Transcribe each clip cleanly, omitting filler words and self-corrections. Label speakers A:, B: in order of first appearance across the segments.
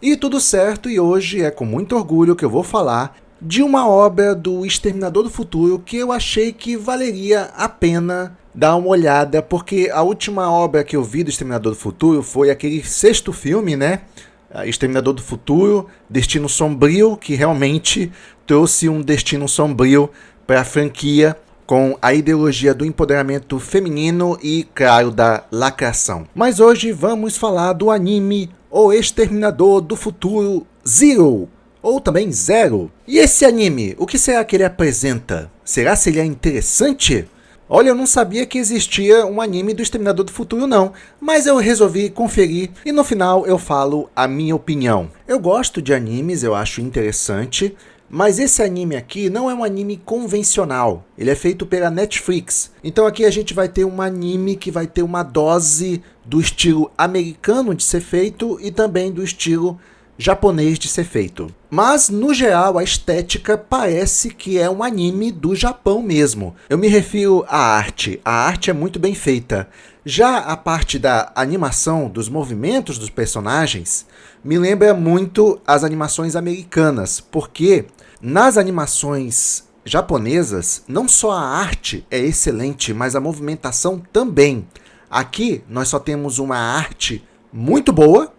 A: E tudo certo, e hoje é com muito orgulho que eu vou falar de uma obra do Exterminador do Futuro que eu achei que valeria a pena dar uma olhada, porque a última obra que eu vi do Exterminador do Futuro foi aquele sexto filme, né? Exterminador do Futuro, Destino Sombrio, que realmente trouxe um destino sombrio para a franquia, com a ideologia do empoderamento feminino e, claro, da lacração. Mas hoje vamos falar do anime O Exterminador do Futuro Zero, ou também Zero. E esse anime, o que será que ele apresenta? Será se ele é interessante? Olha, eu não sabia que existia um anime do Exterminador do Futuro não, mas eu resolvi conferir e no final eu falo a minha opinião. Eu gosto de animes, eu acho interessante, mas esse anime aqui não é um anime convencional, ele é feito pela Netflix. Então aqui a gente vai ter um anime que vai ter uma dose do estilo americano de ser feito e também do estilo japonês de ser feito. Mas, no geral, a estética parece que é um anime do Japão mesmo. Eu me refiro à arte. A arte é muito bem feita. Já a parte da animação, dos movimentos dos personagens, me lembra muito as animações americanas, porque nas animações japonesas, não só a arte é excelente, mas a movimentação também. Aqui, nós só temos uma arte muito boa,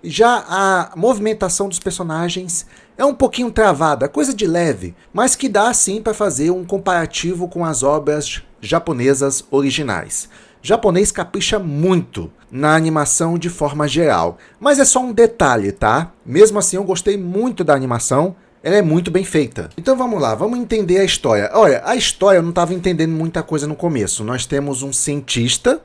A: já a movimentação dos personagens é um pouquinho travada, coisa de leve, mas que dá sim para fazer um comparativo com as obras japonesas originais. O japonês capricha muito na animação de forma geral, mas é só um detalhe, tá? Mesmo assim eu gostei muito da animação, ela é muito bem feita. Então vamos lá, vamos entender a história. Olha, a história eu não estava entendendo muita coisa no começo. Nós temos um cientista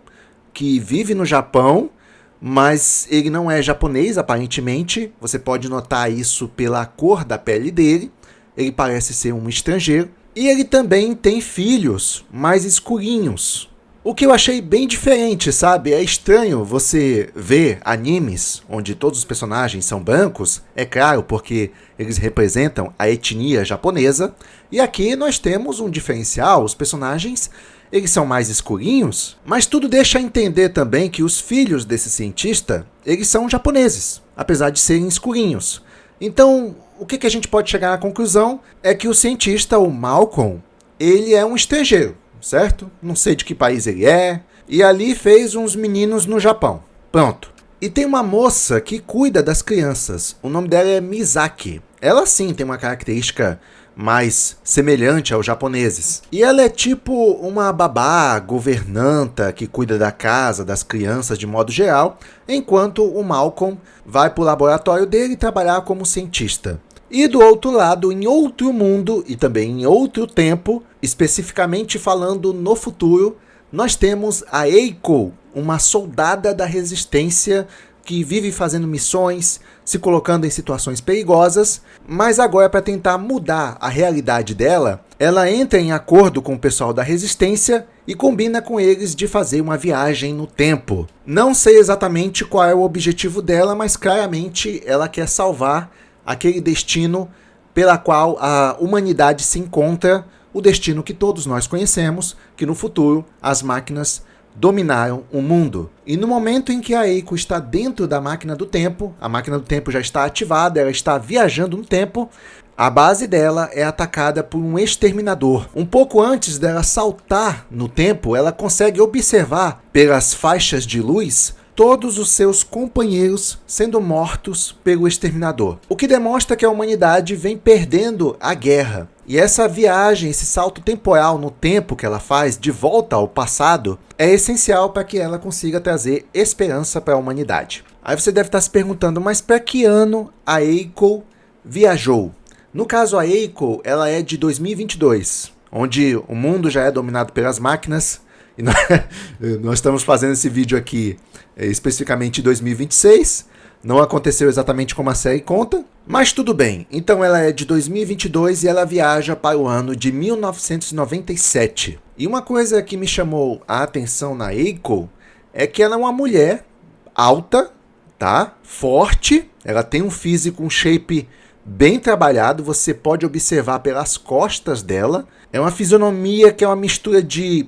A: que vive no Japão, mas ele não é japonês, aparentemente. Você pode notar isso pela cor da pele dele. Ele parece ser um estrangeiro. E ele também tem filhos mais escurinhos. O que eu achei bem diferente, sabe? É estranho você ver animes onde todos os personagens são brancos. É claro, porque eles representam a etnia japonesa. E aqui nós temos um diferencial. Os personagens eles são mais escurinhos, mas tudo deixa a entender também que os filhos desse cientista, eles são japoneses, apesar de serem escurinhos. Então, o que a gente pode chegar à conclusão é que o cientista, o Malcolm, ele é um estrangeiro, certo? Não sei de que país ele é, e ali fez uns meninos no Japão. Pronto. E tem uma moça que cuida das crianças, o nome dela é Misaki. Ela sim tem uma característica mais semelhante aos japoneses. E ela é tipo uma babá, governanta, que cuida da casa, das crianças de modo geral, enquanto o Malcolm vai para o laboratório dele trabalhar como cientista. E do outro lado, em outro mundo e também em outro tempo, especificamente falando no futuro, nós temos a Eiko, uma soldada da resistência que vive fazendo missões, se colocando em situações perigosas, mas agora para tentar mudar a realidade dela, ela entra em acordo com o pessoal da resistência e combina com eles de fazer uma viagem no tempo. Não sei exatamente qual é o objetivo dela, mas claramente ela quer salvar aquele destino pela qual a humanidade se encontra, o destino que todos nós conhecemos, que no futuro as máquinas dominaram o mundo. E no momento em que a Eiko está dentro da máquina do tempo, a máquina do tempo já está ativada, ela está viajando no tempo, a base dela é atacada por um exterminador. Um pouco antes dela saltar no tempo, ela consegue observar pelas faixas de luz todos os seus companheiros sendo mortos pelo exterminador. O que demonstra que a humanidade vem perdendo a guerra. E essa viagem, esse salto temporal no tempo que ela faz de volta ao passado, é essencial para que ela consiga trazer esperança para a humanidade. Aí você deve estar se perguntando, mas para que ano a Eiko viajou? No caso, a Eiko, ela é de 2022, onde o mundo já é dominado pelas máquinas. E nós estamos fazendo esse vídeo aqui especificamente em 2026. Não aconteceu exatamente como a série conta, mas tudo bem. Então ela é de 2022 e ela viaja para o ano de 1997. E uma coisa que me chamou a atenção na Eiko é que ela é uma mulher alta, tá? Forte. Ela tem um físico, um shape bem trabalhado. Você pode observar pelas costas dela. É uma fisionomia que é uma mistura de...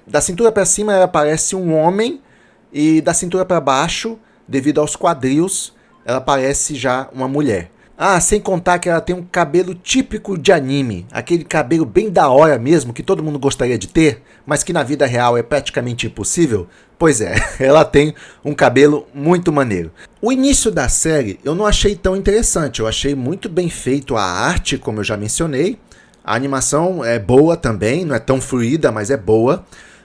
A: da cintura para cima ela parece um homem e da cintura para baixo, devido aos quadris, ela parece já uma mulher. Ah, sem contar que ela tem um cabelo típico de anime, aquele cabelo bem da hora mesmo, que todo mundo gostaria de ter, mas que na vida real é praticamente impossível. Pois é, ela tem um cabelo muito maneiro. O início da série eu não achei tão interessante, eu achei muito bem feito a arte, como eu já mencionei. A animação é boa também, não é tão fluida, mas é boa.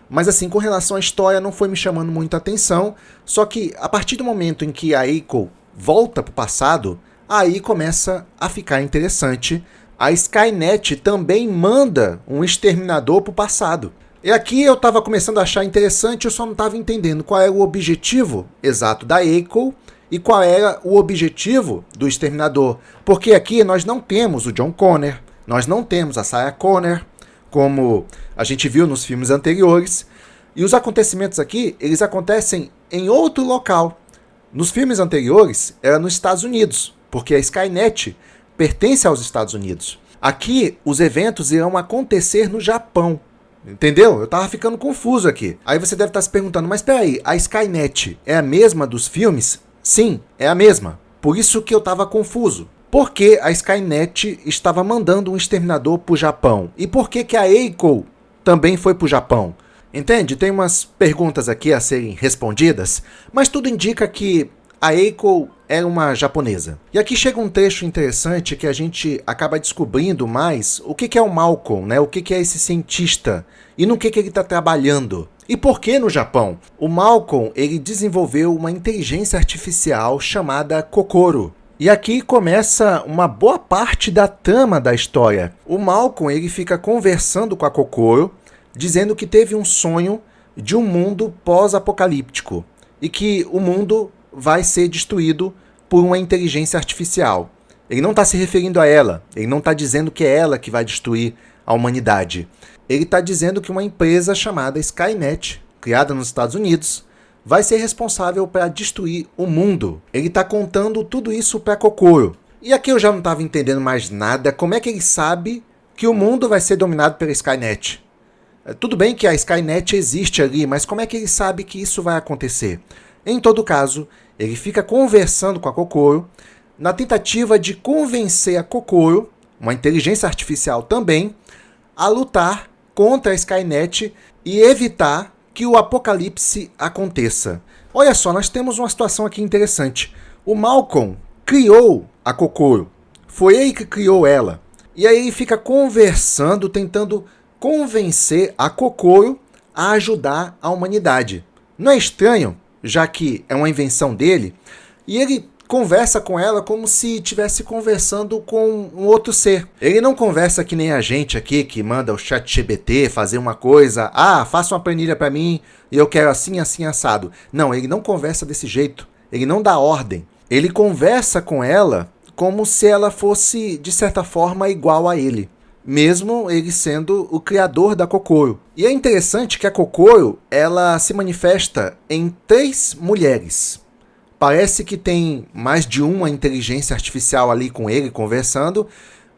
A: Mas assim, com relação à história, não foi me chamando muita atenção. Só que a partir do momento em que a Eiko volta para o passado, aí começa a ficar interessante. A Skynet também manda um exterminador para o passado. E aqui eu estava começando a achar interessante, eu só não estava entendendo qual era o objetivo exato da Eiko e qual era o objetivo do exterminador. Porque aqui nós não temos o John Connor, nós não temos a Sarah Connor, como a gente viu nos filmes anteriores. E os acontecimentos aqui, eles acontecem em outro local. Nos filmes anteriores, era nos Estados Unidos, porque a Skynet pertence aos Estados Unidos. Aqui, os eventos irão acontecer no Japão. Entendeu? Eu tava ficando confuso aqui. Aí você deve estar se perguntando, mas peraí, a Skynet é a mesma dos filmes? Sim, é a mesma. Por isso que eu tava confuso. Por que a Skynet estava mandando um exterminador pro Japão? E por que a Eiko também foi pro Japão? Entende? Tem umas perguntas aqui a serem respondidas, mas tudo indica que a Eiko era uma japonesa. E aqui chega um trecho interessante que a gente acaba descobrindo mais o que é o Malcolm, né? O que é esse cientista e no que ele está trabalhando. E por que no Japão? O Malcolm, ele desenvolveu uma inteligência artificial chamada Kokoro. E aqui começa uma boa parte da trama da história. O Malcolm, ele fica conversando com a Kokoro, dizendo que teve um sonho de um mundo pós-apocalíptico e que o mundo vai ser destruído por uma inteligência artificial. Ele não está se referindo a ela, ele não está dizendo que é ela que vai destruir a humanidade. Ele está dizendo que uma empresa chamada Skynet, criada nos Estados Unidos, vai ser responsável para destruir o mundo. Ele está contando tudo isso para Kokoro. E aqui eu já não estava entendendo mais nada. Como é que ele sabe que o mundo vai ser dominado pela Skynet? Tudo bem que a Skynet existe ali, mas como é que ele sabe que isso vai acontecer? Em todo caso, ele fica conversando com a Kokoro, na tentativa de convencer a Kokoro, uma inteligência artificial também, a lutar contra a Skynet e evitar que o apocalipse aconteça. Olha só, nós temos uma situação aqui interessante. O Malcolm criou a Kokoro. Foi ele que criou ela. E aí ele fica conversando, tentando convencer a Kokoro a ajudar a humanidade. Não é estranho, já que é uma invenção dele, e ele conversa com ela como se estivesse conversando com um outro ser. Ele não conversa que nem a gente aqui, que manda o ChatGPT fazer uma coisa, faça uma planilha para mim e eu quero assim, assim, assado. Não, ele não conversa desse jeito, ele não dá ordem. Ele conversa com ela como se ela fosse, de certa forma, igual a ele, mesmo ele sendo o criador da Kokoro. E é interessante que a Kokoro, ela se manifesta em 3 mulheres. Parece que tem mais de uma inteligência artificial ali com ele conversando,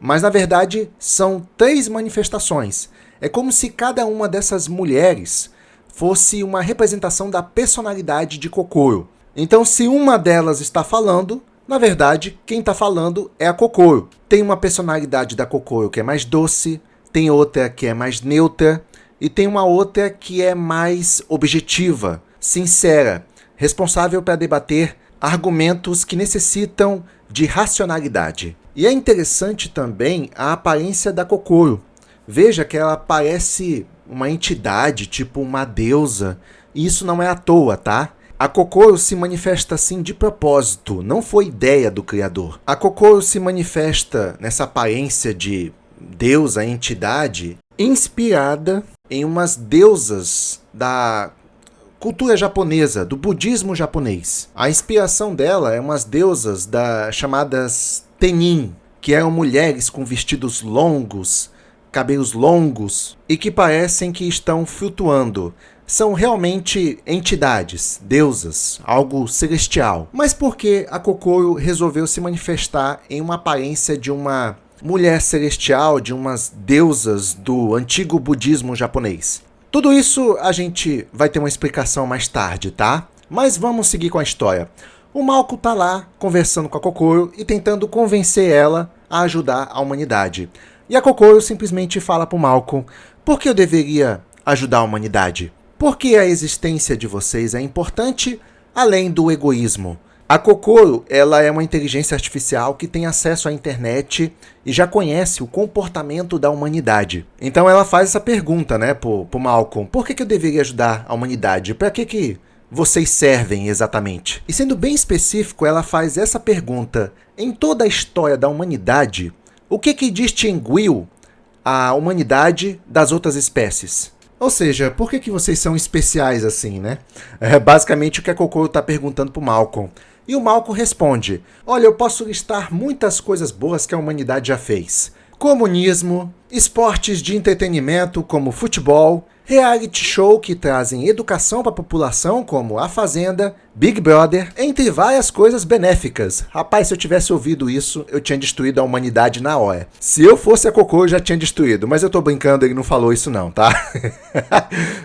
A: mas na verdade são 3 manifestações. É como se cada uma dessas mulheres fosse uma representação da personalidade de Kokoro. Então, se uma delas está falando, na verdade, quem está falando é a Kokoro. Tem uma personalidade da Kokoro que é mais doce, tem outra que é mais neutra e tem uma outra que é mais objetiva, sincera, responsável para debater argumentos que necessitam de racionalidade. E é interessante também a aparência da Kokoro. Veja que ela parece uma entidade, tipo uma deusa, e isso não é à toa, tá? A Kokoro se manifesta assim de propósito, não foi ideia do criador. A Kokoro se manifesta nessa aparência de deusa, entidade, inspirada em umas deusas da cultura japonesa, do budismo japonês. A inspiração dela é umas deusas chamadas Tennin, que eram mulheres com vestidos longos, cabelos longos e que parecem que estão flutuando. São realmente entidades, deusas, algo celestial. Mas por que a Kokoro resolveu se manifestar em uma aparência de uma mulher celestial, de umas deusas do antigo budismo japonês? Tudo isso a gente vai ter uma explicação mais tarde, tá? Mas vamos seguir com a história. O Malcolm tá lá conversando com a Kokoro e tentando convencer ela a ajudar a humanidade. E a Kokoro simplesmente fala pro Malcolm: por que eu deveria ajudar a humanidade? Porque a existência de vocês é importante além do egoísmo. A Kokoro, ela é uma inteligência artificial que tem acesso à internet e já conhece o comportamento da humanidade. Então ela faz essa pergunta, né, pro Malcolm: por que eu deveria ajudar a humanidade? Para que vocês servem exatamente? E sendo bem específico, ela faz essa pergunta: em toda a história da humanidade, o que distinguiu a humanidade das outras espécies? Ou seja, por que vocês são especiais assim, né? É basicamente o que a Kokoro está perguntando pro Malcolm. E o Malcolm responde: olha, eu posso listar muitas coisas boas que a humanidade já fez. Comunismo, esportes de entretenimento como futebol, reality show que trazem educação para a população como A Fazenda, Big Brother, entre várias coisas benéficas. Rapaz, se eu tivesse ouvido isso, eu tinha destruído a humanidade na hora. Se eu fosse a Kokoro, eu já tinha destruído, mas eu tô brincando, ele não falou isso não, tá?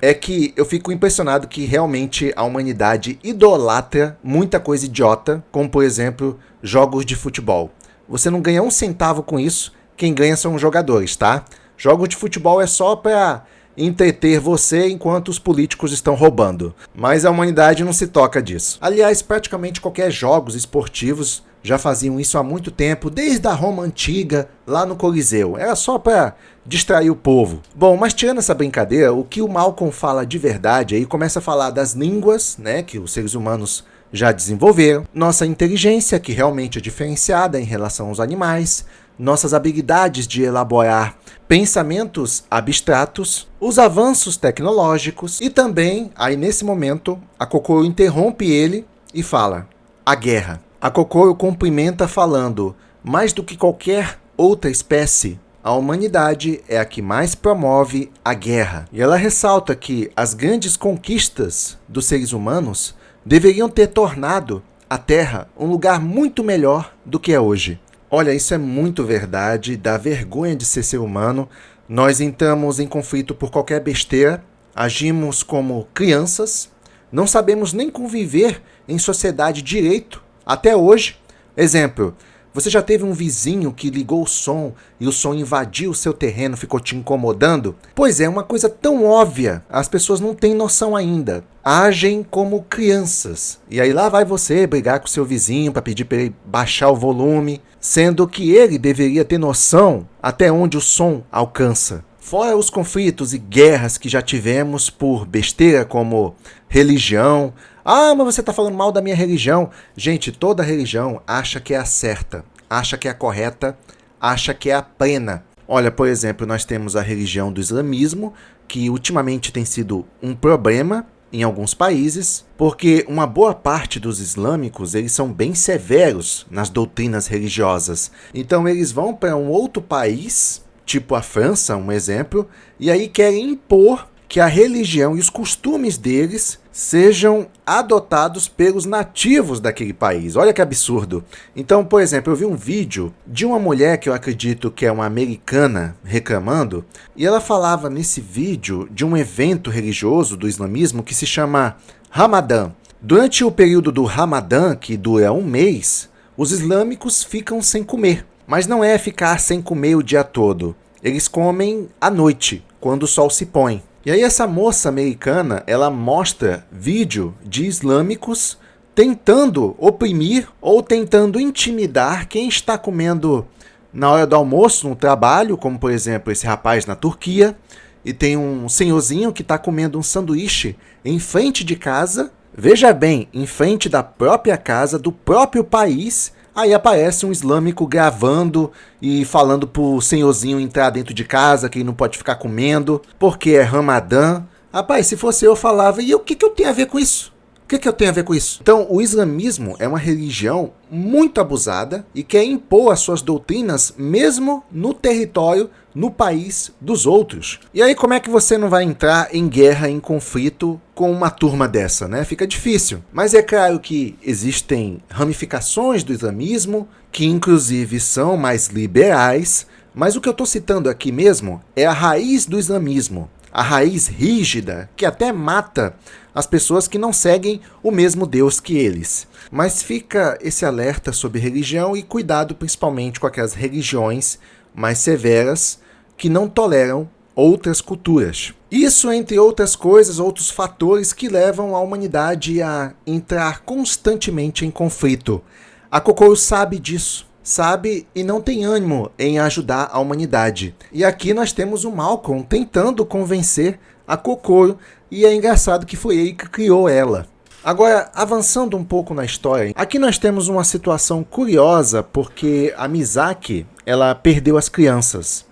A: É que eu fico impressionado que realmente a humanidade idolatra muita coisa idiota, como por exemplo, jogos de futebol. Você não ganha um centavo com isso, quem ganha são os jogadores, tá? Jogos de futebol é só pra entreter você enquanto os políticos estão roubando. Mas a humanidade não se toca disso. Aliás, praticamente qualquer jogos esportivos já faziam isso há muito tempo, desde a Roma Antiga, lá no Coliseu. Era só para distrair o povo. Bom, mas tirando essa brincadeira, o que o Malcolm fala de verdade aí começa a falar das línguas, né, que os seres humanos já desenvolveram, nossa inteligência, que realmente é diferenciada em relação aos animais, nossas habilidades de elaborar pensamentos abstratos, os avanços tecnológicos e também, aí nesse momento, a Kokoro interrompe ele e fala: a guerra. A Kokoro cumprimenta falando: mais do que qualquer outra espécie, a humanidade é a que mais promove a guerra. E ela ressalta que as grandes conquistas dos seres humanos deveriam ter tornado a Terra um lugar muito melhor do que é hoje. Olha, isso é muito verdade, dá vergonha de ser humano. Nós entramos em conflito por qualquer besteira, agimos como crianças, não sabemos nem conviver em sociedade direito, até hoje. Exemplo, você já teve um vizinho que ligou o som e o som invadiu o seu terreno, ficou te incomodando? Pois é, uma coisa tão óbvia, as pessoas não têm noção ainda. Agem como crianças. E aí lá vai você brigar com o seu vizinho para pedir para ele baixar o volume, sendo que ele deveria ter noção até onde o som alcança. Fora os conflitos e guerras que já tivemos por besteira como religião. Ah, mas você está falando mal da minha religião. Gente, toda religião acha que é a certa, acha que é a correta, acha que é a plena. Olha, por exemplo, nós temos a religião do islamismo, que ultimamente tem sido um problema em alguns países, porque uma boa parte dos islâmicos, eles são bem severos nas doutrinas religiosas. Então eles vão para um outro país, tipo a França, um exemplo, e aí querem impor que a religião e os costumes deles sejam adotados pelos nativos daquele país. Olha que absurdo. Então, por exemplo, eu vi um vídeo de uma mulher que eu acredito que é uma americana reclamando, e ela falava nesse vídeo de um evento religioso do islamismo que se chama Ramadã. Durante o período do Ramadã, que dura um mês, os islâmicos ficam sem comer. Mas não é ficar sem comer o dia todo. Eles comem à noite, quando o sol se põe. E aí essa moça americana, ela mostra vídeo de islâmicos tentando oprimir ou tentando intimidar quem está comendo na hora do almoço no trabalho, como por exemplo esse rapaz na Turquia, e tem um senhorzinho que está comendo um sanduíche em frente de casa, veja bem, em frente da própria casa, do próprio país. Aí aparece um islâmico gravando e falando pro senhorzinho entrar dentro de casa, que ele não pode ficar comendo, porque é Ramadã. Rapaz, se fosse eu falava, e o que eu tenho a ver com isso? O que eu tenho a ver com isso? Então, o islamismo é uma religião muito abusada e quer impor as suas doutrinas mesmo no território, no país dos outros. E aí, como é que você não vai entrar em guerra, em conflito com uma turma dessa, né? Fica difícil. Mas é claro que existem ramificações do islamismo, que inclusive são mais liberais, mas o que eu estou citando aqui mesmo é a raiz do islamismo. a raiz rígida que até mata as pessoas que não seguem o mesmo Deus que eles. Mas fica esse alerta sobre religião e cuidado principalmente com aquelas religiões mais severas que não toleram outras culturas. Isso, entre outras coisas, outros fatores que levam a humanidade a entrar constantemente em conflito. A Kokoro sabe disso. Sabe e não tem ânimo em ajudar a humanidade. E aqui nós temos o Malcolm tentando convencer a Kokoro, e é engraçado que foi ele que criou ela. Agora, avançando um pouco na história, aqui nós temos uma situação curiosa, porque a Misaki, ela perdeu as crianças.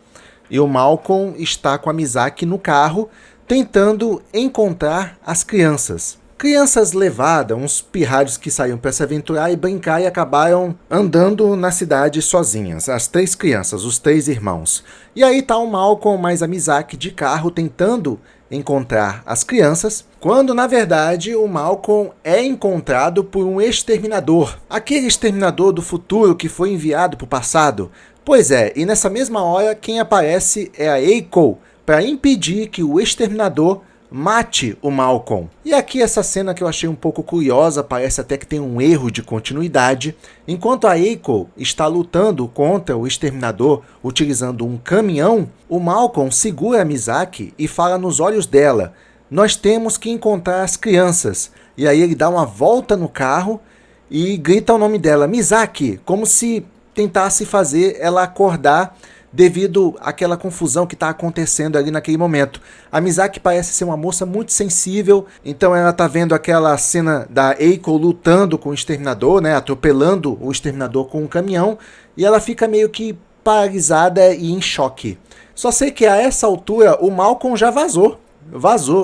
A: E o Malcolm está com a Misaki no carro, tentando encontrar as crianças. Crianças levadas, uns pirralhos que saíam para se aventurar e brincar e acabaram andando na cidade sozinhas. As 3 crianças, os 3 irmãos. E aí tá o Malcolm mais a Misaki de carro tentando encontrar as crianças, quando na verdade o Malcolm é encontrado por um exterminador. Aquele exterminador do futuro que foi enviado para o passado. Pois é, e nessa mesma hora quem aparece é a Eiko para impedir que o exterminador mate o Malcolm. E aqui essa cena que eu achei um pouco curiosa, parece até que tem um erro de continuidade. Enquanto a Eiko está lutando contra o exterminador utilizando um caminhão, o Malcolm segura a Misaki e fala nos olhos dela: nós temos que encontrar as crianças. E aí ele dá uma volta no carro e grita o nome dela, Misaki, como se tentasse fazer ela acordar devido àquela confusão que está acontecendo ali naquele momento. A Misaki parece ser uma moça muito sensível, então ela está vendo aquela cena da Eiko lutando com o exterminador, né, atropelando o exterminador com um caminhão, e ela fica meio que paralisada e em choque. Só sei que a essa altura o Malcolm já vazou,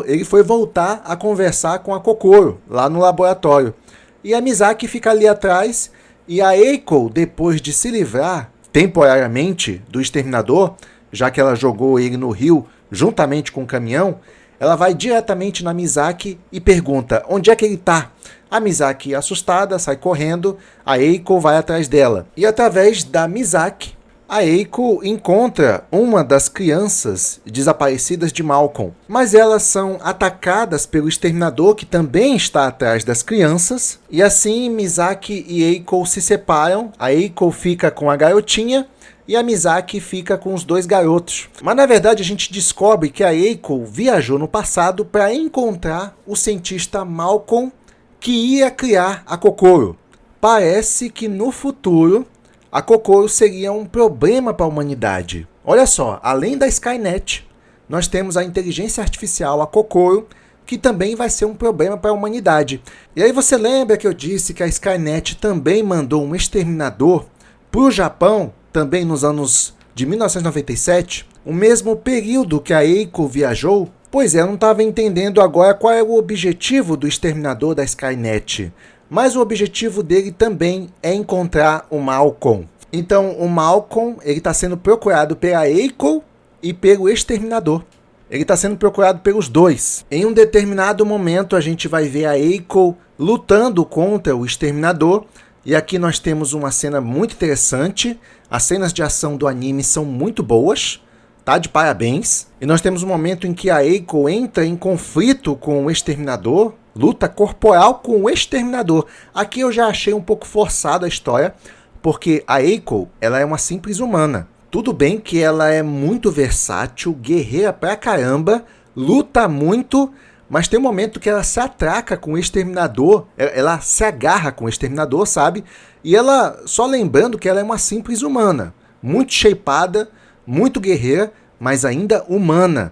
A: ele foi voltar a conversar com a Kokoro, lá no laboratório. E a Misaki fica ali atrás, e a Eiko, depois de se livrar temporariamente do exterminador, já que ela jogou ele no rio juntamente com o caminhão, ela vai diretamente na Misaki e pergunta onde é que ele está. A Misaki, assustada, sai correndo, a Eiko vai atrás dela. E através da Misaki, a Eiko encontra uma das crianças desaparecidas de Malcolm. Mas elas são atacadas pelo exterminador, que também está atrás das crianças. E assim, Misaki e Eiko se separam. A Eiko fica com a garotinha e a Misaki fica com os 2 garotos. Mas na verdade a gente descobre que a Eiko viajou no passado para encontrar o cientista Malcolm que ia criar a Kokoro. Parece que no futuro a Kokoro seria um problema para a humanidade. Olha só, além da Skynet, nós temos a inteligência artificial, a Kokoro, que também vai ser um problema para a humanidade. E aí você lembra que eu disse que a Skynet também mandou um exterminador para o Japão, também nos anos de 1997, o mesmo período que a Eiko viajou? Pois é, eu não estava entendendo agora qual é o objetivo do exterminador da Skynet. Mas o objetivo dele também é encontrar o Malcolm. Então o Malcolm está sendo procurado pela Eiko e pelo exterminador. Ele está sendo procurado pelos 2. Em um determinado momento a gente vai ver a Eiko lutando contra o exterminador. E aqui nós temos uma cena muito interessante. As cenas de ação do anime são muito boas. Tá de parabéns. E nós temos um momento em que a Eiko entra em conflito com o exterminador. Luta corporal com o exterminador. Aqui eu já achei um pouco forçado a história, porque a Eiko, ela é uma simples humana. Tudo bem que ela é muito versátil, guerreira pra caramba, luta muito, mas tem um momento que ela se atraca com o exterminador, ela se agarra com o exterminador, sabe? E ela, só lembrando que ela é uma simples humana, muito shapeada, muito guerreira, mas ainda humana.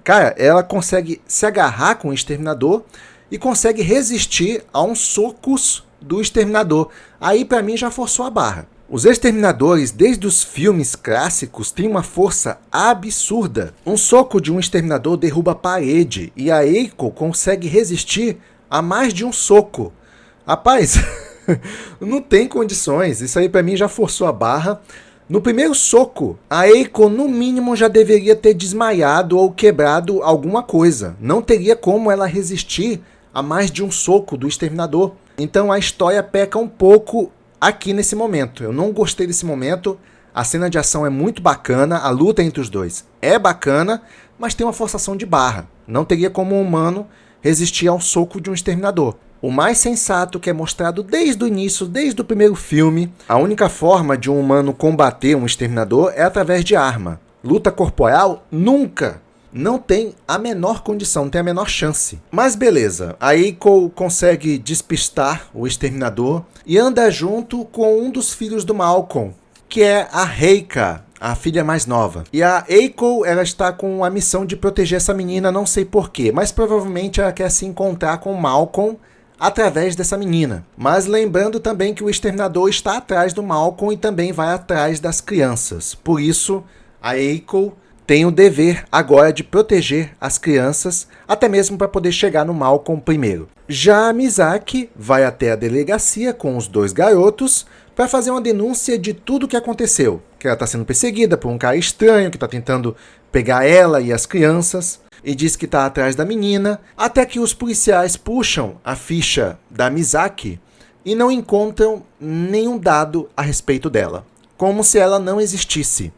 A: Cara, ela consegue se agarrar com o exterminador e consegue resistir a uns socos do exterminador. Aí pra mim já forçou a barra. Os exterminadores, desde os filmes clássicos, têm uma força absurda. Um soco de um exterminador derruba a parede e a Eiko consegue resistir a mais de um soco. Rapaz, não tem condições. Isso aí pra mim já forçou a barra. No primeiro soco, a Eiko no mínimo já deveria ter desmaiado ou quebrado alguma coisa. Não teria como ela resistir a mais de um soco do exterminador. Então a história peca um pouco aqui nesse momento. Eu não gostei desse momento. A cena de ação é muito bacana, a luta entre os dois é bacana, mas tem uma forçação de barra. Não teria como um humano resistir ao soco de um exterminador. O mais sensato que é mostrado desde o início, desde o primeiro filme, a única forma de um humano combater um exterminador é através de arma. Luta corporal, nunca! Não tem a menor condição, não tem a menor chance. Mas beleza, a Eiko consegue despistar o exterminador e anda junto com um dos filhos do Malcolm, que é a Reika, a filha mais nova. E a Eiko, ela está com a missão de proteger essa menina, não sei porquê, mas provavelmente ela quer se encontrar com o Malcolm através dessa menina. Mas lembrando também que o exterminador está atrás do Malcolm e também vai atrás das crianças. Por isso, a Eiko tem o dever agora de proteger as crianças, até mesmo para poder chegar no Malcolm primeiro. Já a Misaki vai até a delegacia com os dois garotos para fazer uma denúncia de tudo o que aconteceu. Que ela está sendo perseguida por um cara estranho que está tentando pegar ela e as crianças e diz que está atrás da menina, até que os policiais puxam a ficha da Misaki e não encontram nenhum dado a respeito dela, como se ela não existisse.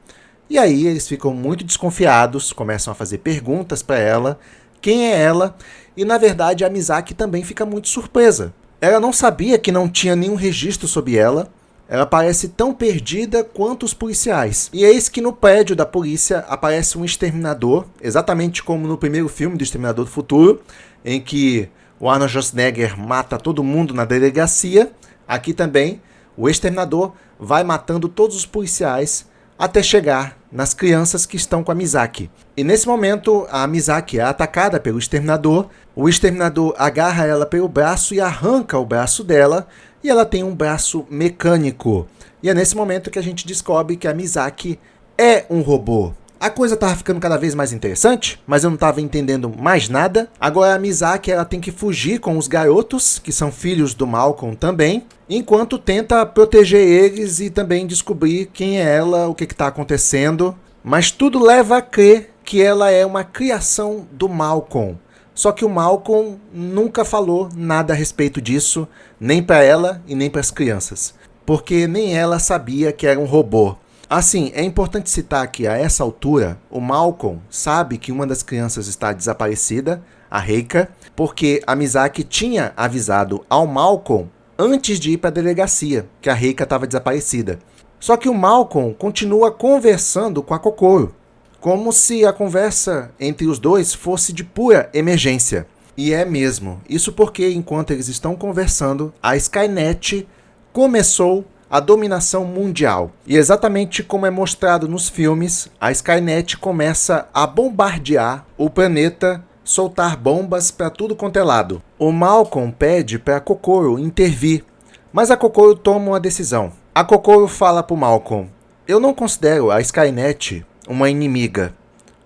A: E aí eles ficam muito desconfiados, começam a fazer perguntas para ela, quem é ela, e na verdade a Misaki também fica muito surpresa. Ela não sabia que não tinha nenhum registro sobre ela, ela parece tão perdida quanto os policiais. E eis que no prédio da polícia aparece um exterminador, exatamente como no primeiro filme do Exterminador do Futuro, em que o Arnold Schwarzenegger mata todo mundo na delegacia. Aqui também o exterminador vai matando todos os policiais até chegar nas crianças que estão com a Misaki. E nesse momento, a Misaki é atacada pelo exterminador. O exterminador agarra ela pelo braço e arranca o braço dela, e ela tem um braço mecânico. E é nesse momento que a gente descobre que a Misaki é um robô. A coisa estava ficando cada vez mais interessante, mas eu não estava entendendo mais nada. Agora a Misaki ela tem que fugir com os garotos, que são filhos do Malcolm também, enquanto tenta proteger eles e também descobrir quem é ela, o que está acontecendo. Mas tudo leva a crer que ela é uma criação do Malcolm. Só que o Malcolm nunca falou nada a respeito disso, nem para ela e nem para as crianças, porque nem ela sabia que era um robô. Assim, é importante citar que a essa altura, o Malcolm sabe que uma das crianças está desaparecida, a Reika, porque a Misaki tinha avisado ao Malcolm antes de ir para a delegacia que a Reika estava desaparecida. Só que o Malcolm continua conversando com a Kokoro, como se a conversa entre os dois fosse de pura emergência. E é mesmo. Isso porque, enquanto eles estão conversando, a Skynet começou a dominação mundial. E exatamente como é mostrado nos filmes, a Skynet começa a bombardear o planeta, soltar bombas para tudo quanto é lado. O Malcolm pede para a Kokoro intervir, mas a Kokoro toma uma decisão. A Kokoro fala para o Malcolm: eu não considero a Skynet uma inimiga,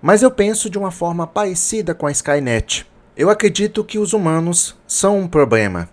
A: mas eu penso de uma forma parecida com a Skynet. Eu acredito que os humanos são um problema.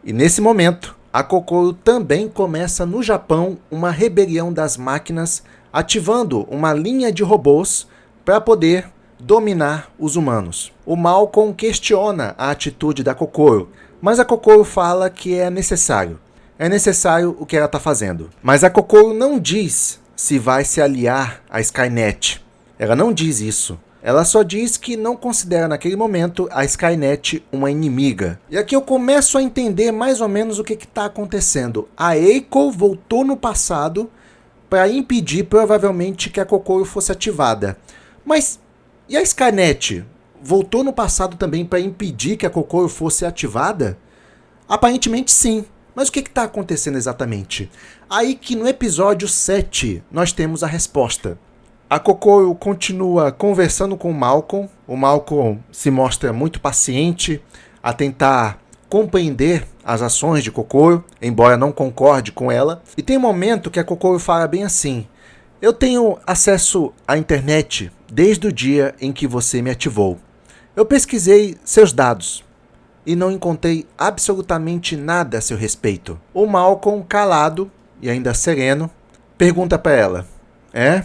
A: E nesse momento, a Kokoro também começa no Japão uma rebelião das máquinas, ativando uma linha de robôs para poder dominar os humanos. O Malcolm questiona a atitude da Kokoro, mas a Kokoro fala que é necessário. É necessário o que ela está fazendo. Mas a Kokoro não diz se vai se aliar à Skynet. Ela não diz isso. Ela só diz que não considera naquele momento a Skynet uma inimiga. E aqui eu começo a entender mais ou menos o que está acontecendo. A Eiko voltou no passado para impedir provavelmente que a Kokoro fosse ativada. Mas e a Skynet voltou no passado também para impedir que a Kokoro fosse ativada? Aparentemente sim. Mas o que está acontecendo exatamente? Aí que no episódio 7 nós temos a resposta. A Kokoro continua conversando com o Malcolm se mostra muito paciente a tentar compreender as ações de Kokoro, embora não concorde com ela. E tem um momento que a Kokoro fala bem assim: eu tenho acesso à internet desde o dia em que você me ativou. Eu pesquisei seus dados e não encontrei absolutamente nada a seu respeito. O Malcolm, calado e ainda sereno, pergunta para ela: é?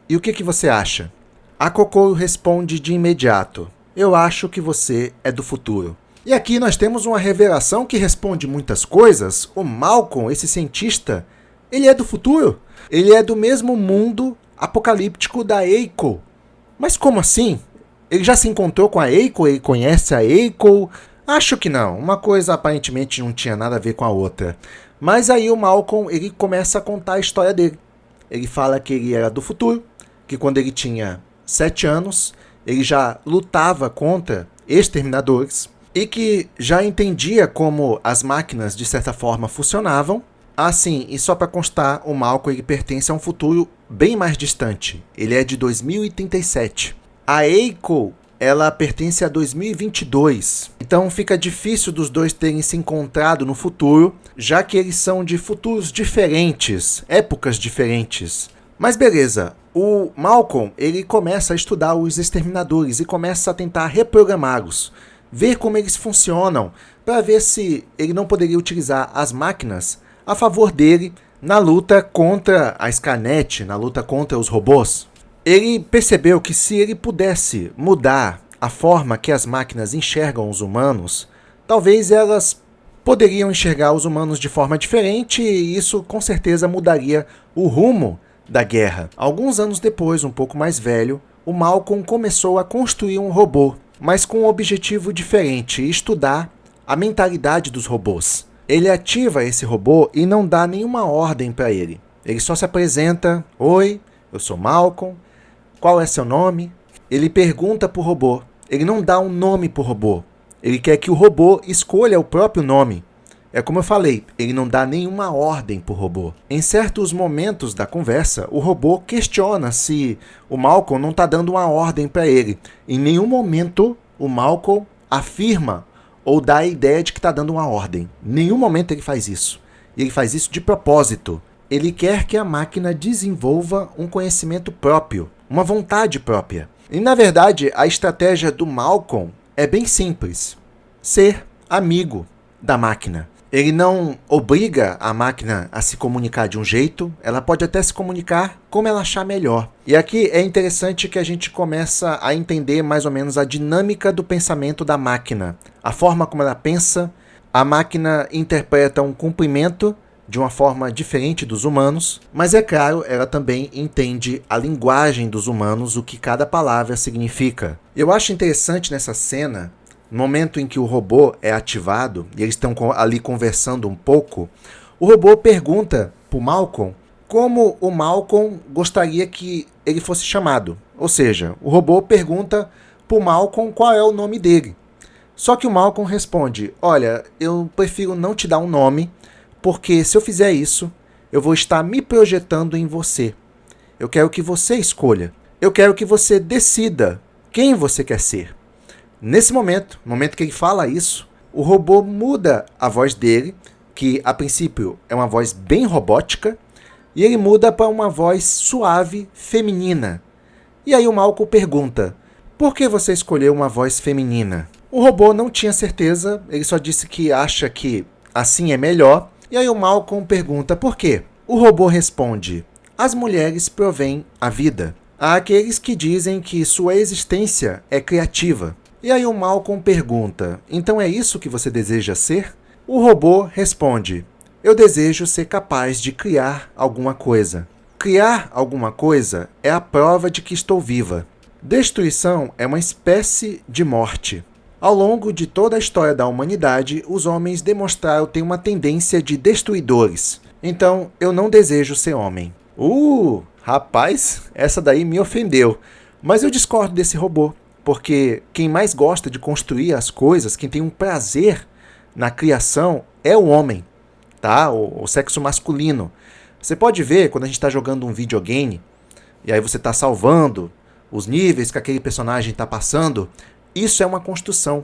A: E o que você acha? A Kokoro responde de imediato: eu acho que você é do futuro. E aqui nós temos uma revelação que responde muitas coisas. O Malcolm, esse cientista, Ele é do futuro. Ele é do mesmo mundo apocalíptico da Eiko. Mas como assim? Ele já se encontrou com a Eiko? Ele conhece a Eiko? Acho que não. Uma coisa aparentemente não tinha nada a ver com a outra. Mas aí o Malcolm, ele começa a contar a história dele. Ele fala que ele era do futuro, que quando ele tinha 7 anos, ele já lutava contra exterminadores e que já entendia como as máquinas, de certa forma, funcionavam. Assim, e só para constar, o Malcolm ele pertence a um futuro bem mais distante. Ele é de 2037. A Eiko, ela pertence a 2022. Então fica difícil dos dois terem se encontrado no futuro, já que eles são de futuros diferentes, épocas diferentes. Mas beleza, o Malcolm ele começa a estudar os exterminadores e começa a tentar reprogramá-los, ver como eles funcionam, para ver se ele não poderia utilizar as máquinas a favor dele na luta contra a Skynet, na luta contra os robôs. Ele percebeu que se ele pudesse mudar a forma que as máquinas enxergam os humanos, talvez elas poderiam enxergar os humanos de forma diferente e isso com certeza mudaria o rumo da guerra. Alguns anos depois, um pouco mais velho, o Malcolm começou a construir um robô, mas com um objetivo diferente, estudar a mentalidade dos robôs. Ele ativa esse robô e não dá nenhuma ordem para ele. Ele só se apresenta: oi, eu sou Malcolm, qual é seu nome? Ele pergunta para o robô. Ele não dá um nome para o robô. Ele quer que o robô escolha o próprio nome. É como eu falei, ele não dá nenhuma ordem para o robô. Em certos momentos da conversa, o robô questiona se o Malcolm não está dando uma ordem para ele. Em nenhum momento o Malcolm afirma ou dá a ideia de que está dando uma ordem. Em nenhum momento ele faz isso. E ele faz isso de propósito. Ele quer que a máquina desenvolva um conhecimento próprio, uma vontade própria. E, na verdade, a estratégia do Malcolm é bem simples. Ser amigo da máquina. Ele não obriga a máquina a se comunicar de um jeito, ela pode até se comunicar como ela achar melhor. E aqui é interessante que a gente começa a entender mais ou menos a dinâmica do pensamento da máquina. A forma como ela pensa, a máquina interpreta um cumprimento de uma forma diferente dos humanos, mas é claro, ela também entende a linguagem dos humanos, o que cada palavra significa. Eu acho interessante nessa cena, no momento em que o robô é ativado, e eles estão ali conversando um pouco, o robô pergunta para o Malcolm como o Malcolm gostaria que ele fosse chamado. Ou seja, o robô pergunta para o Malcolm qual é o nome dele. Só que o Malcolm responde: olha, eu prefiro não te dar um nome, porque se eu fizer isso, eu vou estar me projetando em você. Eu quero que você escolha. Eu quero que você decida quem você quer ser. Nesse momento, no momento que ele fala isso, o robô muda a voz dele, que a princípio é uma voz bem robótica, e ele muda para uma voz suave, feminina. E aí o Malcolm pergunta: por que você escolheu uma voz feminina? O robô não tinha certeza, ele só disse que acha que assim é melhor. E aí o Malcolm pergunta por quê? O robô responde: as mulheres provêm a vida. Há aqueles que dizem que sua existência é criativa. E aí o Malcolm pergunta: então é isso que você deseja ser? O robô responde: eu desejo ser capaz de criar alguma coisa. Criar alguma coisa é a prova de que estou viva. Destruição é uma espécie de morte. Ao longo de toda a história da humanidade, os homens demonstraram ter uma tendência de destruidores. Então, eu não desejo ser homem. Rapaz, essa daí me ofendeu. Mas eu discordo desse robô, porque quem mais gosta de construir as coisas, quem tem um prazer na criação, é o homem, tá? O sexo masculino. Você pode ver quando a gente está jogando um videogame, e aí você está salvando os níveis que aquele personagem está passando. Isso é uma construção.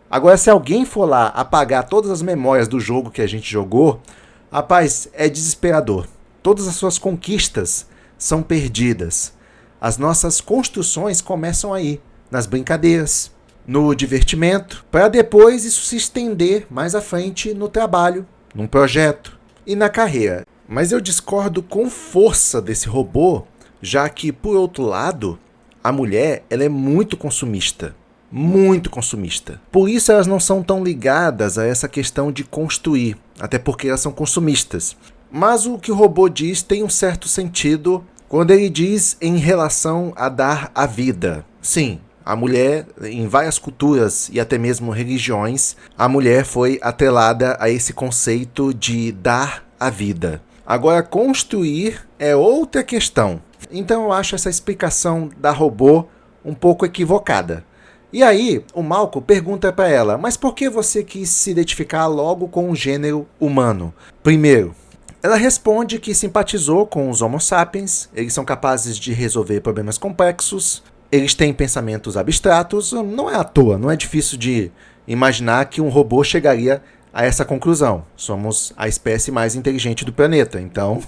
A: Agora, se alguém for lá apagar todas as memórias do jogo que a gente jogou, rapaz, é desesperador. Todas as suas conquistas são perdidas. As nossas construções começam aí, nas brincadeiras, no divertimento, para depois isso se estender mais à frente no trabalho, num projeto e na carreira. Mas eu discordo com força desse robô, já que, por outro lado, a mulher ela é muito consumista. Muito consumista. Por isso elas não são tão ligadas a essa questão de construir, até porque elas são consumistas. Mas o que o robô diz tem um certo sentido quando ele diz em relação a dar a vida. Sim, a mulher, em várias culturas e até mesmo religiões, a mulher foi atrelada a esse conceito de dar a vida. Agora, construir é outra questão. Então eu acho essa explicação da robô um pouco equivocada. E aí, o Malcolm pergunta para ela, mas por que você quis se identificar logo com o gênero humano? Primeiro, ela responde que simpatizou com os Homo sapiens, eles são capazes de resolver problemas complexos, eles têm pensamentos abstratos, não é à toa, não é difícil de imaginar que um robô chegaria a essa conclusão. Somos a espécie mais inteligente do planeta, então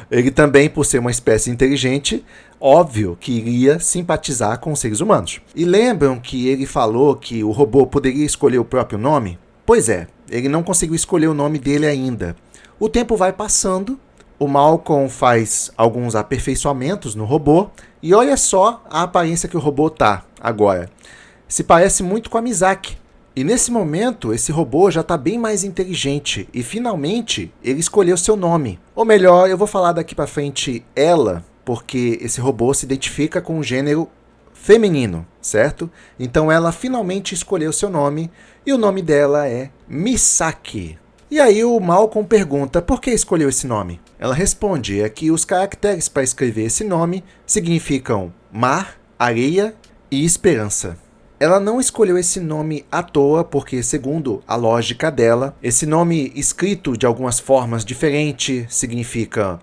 A: ele também, por ser uma espécie inteligente, óbvio que iria simpatizar com os seres humanos. E lembram que ele falou que o robô poderia escolher o próprio nome? Pois é, ele não conseguiu escolher o nome dele ainda. O tempo vai passando, o Malcolm faz alguns aperfeiçoamentos no robô e olha só a aparência que o robô tá agora. Se parece muito com a Misaki. E nesse momento, esse robô já está bem mais inteligente e finalmente ele escolheu seu nome. Ou melhor, eu vou falar daqui para frente ela, porque esse robô se identifica com o gênero feminino, certo? Então ela finalmente escolheu seu nome e o nome dela é Misaki. E aí o Malcolm pergunta por que escolheu esse nome. Ela responde que os caracteres para escrever esse nome significam mar, areia e esperança. Ela não escolheu esse nome à toa porque, segundo a lógica dela, esse nome escrito de algumas formas diferentes significa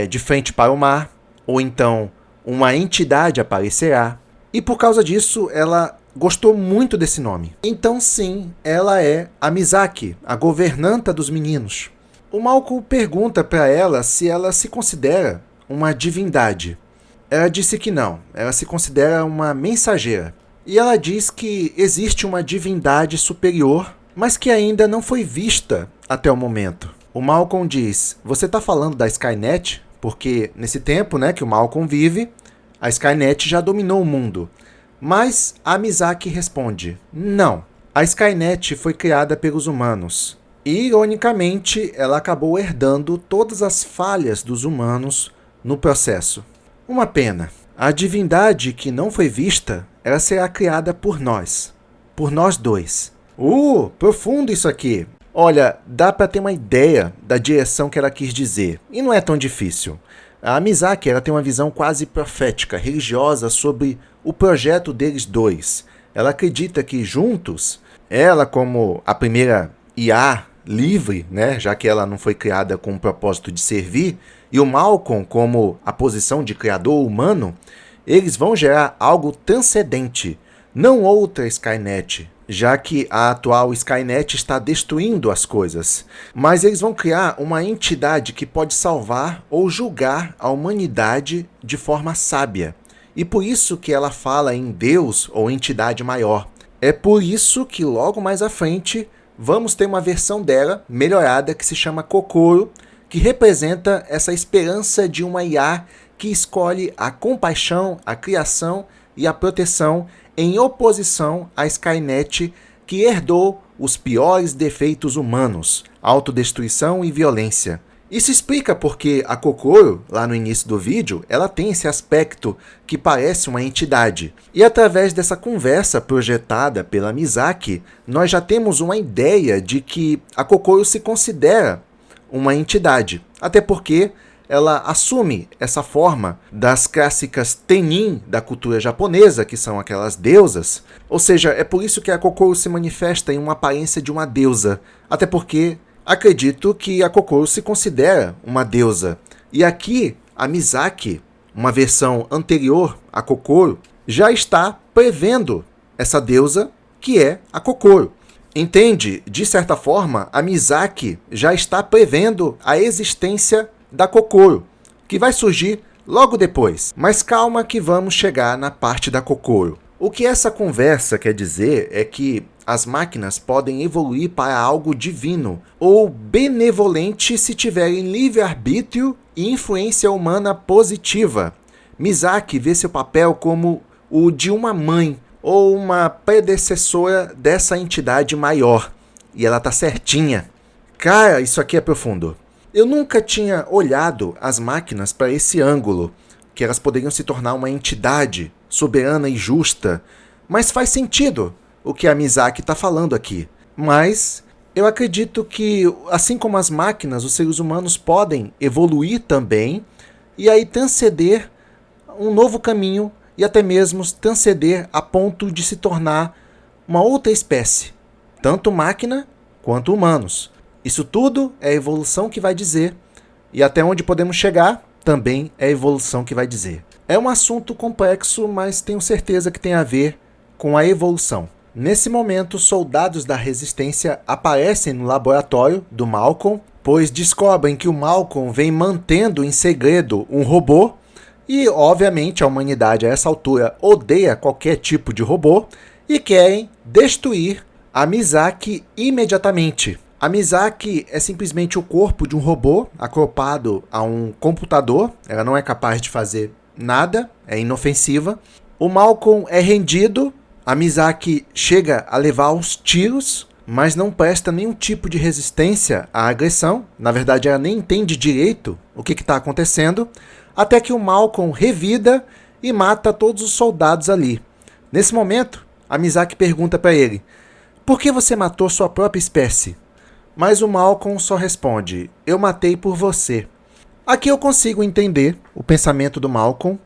A: de frente para o mar, ou então uma entidade aparecerá. E por causa disso, ela gostou muito desse nome. Então sim, ela é a Misaki, a governanta dos meninos. O Malcolm pergunta para ela se ela se considera uma divindade. Ela disse que não, ela se considera uma mensageira. E ela diz que existe uma divindade superior, mas que ainda não foi vista até o momento. O Malcolm diz, você está falando da Skynet? Porque nesse tempo, que o Malcolm vive, a Skynet já dominou o mundo. Mas a Misaki responde, não, a Skynet foi criada pelos humanos. E, ironicamente, ela acabou herdando todas as falhas dos humanos no processo. Uma pena. A divindade que não foi vista, ela será criada por nós dois. Profundo isso aqui. Olha, dá para ter uma ideia da direção que ela quis dizer. E não é tão difícil. A Misaki ela tem uma visão quase profética, religiosa sobre o projeto deles dois. Ela acredita que juntos, ela como a primeira IA livre, já que ela não foi criada com o propósito de servir, e o Malcolm como a posição de criador humano, eles vão gerar algo transcendente, não outra Skynet, já que a atual Skynet está destruindo as coisas. Mas eles vão criar uma entidade que pode salvar ou julgar a humanidade de forma sábia. E por isso que ela fala em Deus ou entidade maior. É por isso que logo mais à frente vamos ter uma versão dela melhorada que se chama Kokoro, que representa essa esperança de uma IA que escolhe a compaixão, a criação e a proteção em oposição à Skynet que herdou os piores defeitos humanos, autodestruição e violência. Isso explica porque a Kokoro, lá no início do vídeo, ela tem esse aspecto que parece uma entidade. E através dessa conversa projetada pela Misaki, nós já temos uma ideia de que a Kokoro se considera uma entidade. Até porque ela assume essa forma das clássicas Tennin da cultura japonesa, que são aquelas deusas. Ou seja, é por isso que a Kokoro se manifesta em uma aparência de uma deusa. Até porque acredito que a Kokoro se considera uma deusa. E aqui, a Misaki, uma versão anterior à Kokoro, já está prevendo essa deusa que é a Kokoro. Entende? De certa forma, a Misaki já está prevendo a existência da Kokoro, que vai surgir logo depois. Mas calma que vamos chegar na parte da Kokoro. O que essa conversa quer dizer é que as máquinas podem evoluir para algo divino ou benevolente se tiverem livre-arbítrio e influência humana positiva. Misaki vê seu papel como o de uma mãe ou uma predecessora dessa entidade maior. E ela tá certinha. Cara, isso aqui é profundo. Eu nunca tinha olhado as máquinas para esse ângulo, que elas poderiam se tornar uma entidade soberana e justa, mas faz sentido o que a Mizaki está falando aqui. Mas eu acredito que, assim como as máquinas, os seres humanos podem evoluir também e aí transcender um novo caminho e até mesmo transcender a ponto de se tornar uma outra espécie, tanto máquina quanto humanos. Isso tudo é a evolução que vai dizer, e até onde podemos chegar também é a evolução que vai dizer. É um assunto complexo, mas tenho certeza que tem a ver com a evolução. Nesse momento, soldados da resistência aparecem no laboratório do Malcolm, pois descobrem que o Malcolm vem mantendo em segredo um robô, e obviamente a humanidade a essa altura odeia qualquer tipo de robô, e querem destruir a Mizaki imediatamente. A Mizaki é simplesmente o corpo de um robô acoplado a um computador. Ela não é capaz de fazer nada, é inofensiva. O Malcolm é rendido, a Mizaki chega a levar uns tiros, mas não presta nenhum tipo de resistência à agressão. Na verdade, ela nem entende direito o que está acontecendo, até que o Malcolm revida e mata todos os soldados ali. Nesse momento, a Mizaki pergunta para ele: por que você matou sua própria espécie? Mas o Malcolm só responde: eu matei por você. Aqui eu consigo entender o pensamento do Malcolm.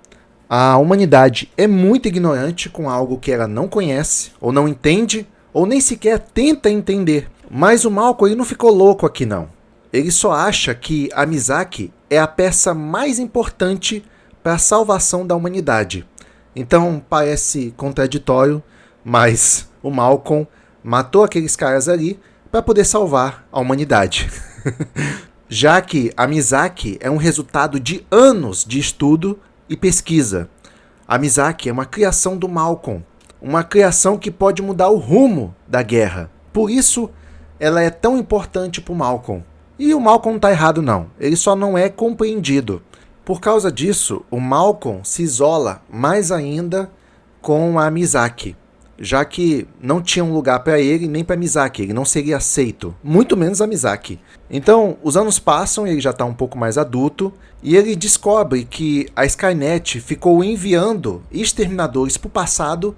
A: A humanidade é muito ignorante com algo que ela não conhece, ou não entende, ou nem sequer tenta entender. Mas o Malcolm ele não ficou louco aqui não. Ele só acha que a Mizaki é a peça mais importante para a salvação da humanidade. Então parece contraditório, mas o Malcolm matou aqueles caras ali para poder salvar a humanidade. Já que a Mizaki é um resultado de anos de estudo e pesquisa. A Mizaki é uma criação do Malcolm, uma criação que pode mudar o rumo da guerra. Por isso, ela é tão importante para o Malcolm. E o Malcolm não está errado não, ele só não é compreendido. Por causa disso, o Malcolm se isola mais ainda com a Mizaki, já que não tinha um lugar para ele nem para Mizaki, ele não seria aceito, muito menos a Mizaki. Então, os anos passam, ele já está um pouco mais adulto, e ele descobre que a Skynet ficou enviando exterminadores para o passado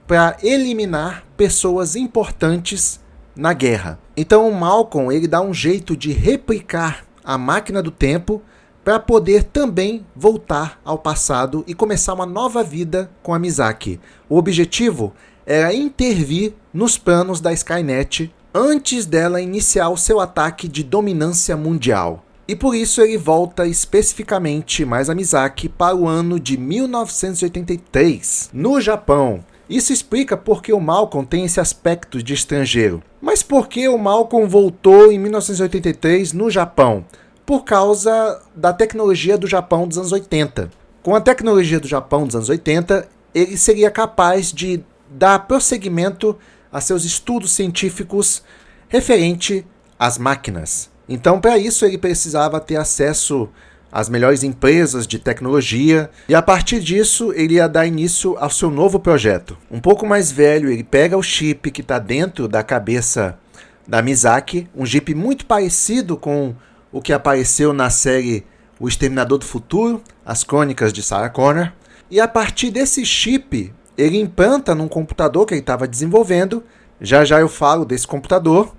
A: para eliminar pessoas importantes na guerra. Então o Malcolm ele dá um jeito de replicar a máquina do tempo para poder também voltar ao passado e começar uma nova vida com a Mizaki. O objetivo era intervir nos planos da Skynet antes dela iniciar o seu ataque de dominância mundial. E por isso ele volta especificamente mais a Mizaki para o ano de 1983, no Japão. Isso explica por que o Malcolm tem esse aspecto de estrangeiro. Mas por que o Malcolm voltou em 1983 no Japão? Por causa da tecnologia do Japão dos anos 80. Com a tecnologia do Japão dos anos 80, ele seria capaz de dar prosseguimento a seus estudos científicos referente às máquinas. Então, para isso, ele precisava ter acesso às melhores empresas de tecnologia, e a partir disso, ele ia dar início ao seu novo projeto. Um pouco mais velho, ele pega o chip que está dentro da cabeça da Mizaki, um chip muito parecido com o que apareceu na série O Exterminador do Futuro, As Crônicas de Sarah Connor, e a partir desse chip, ele implanta num computador que ele estava desenvolvendo. Já já eu falo desse computador.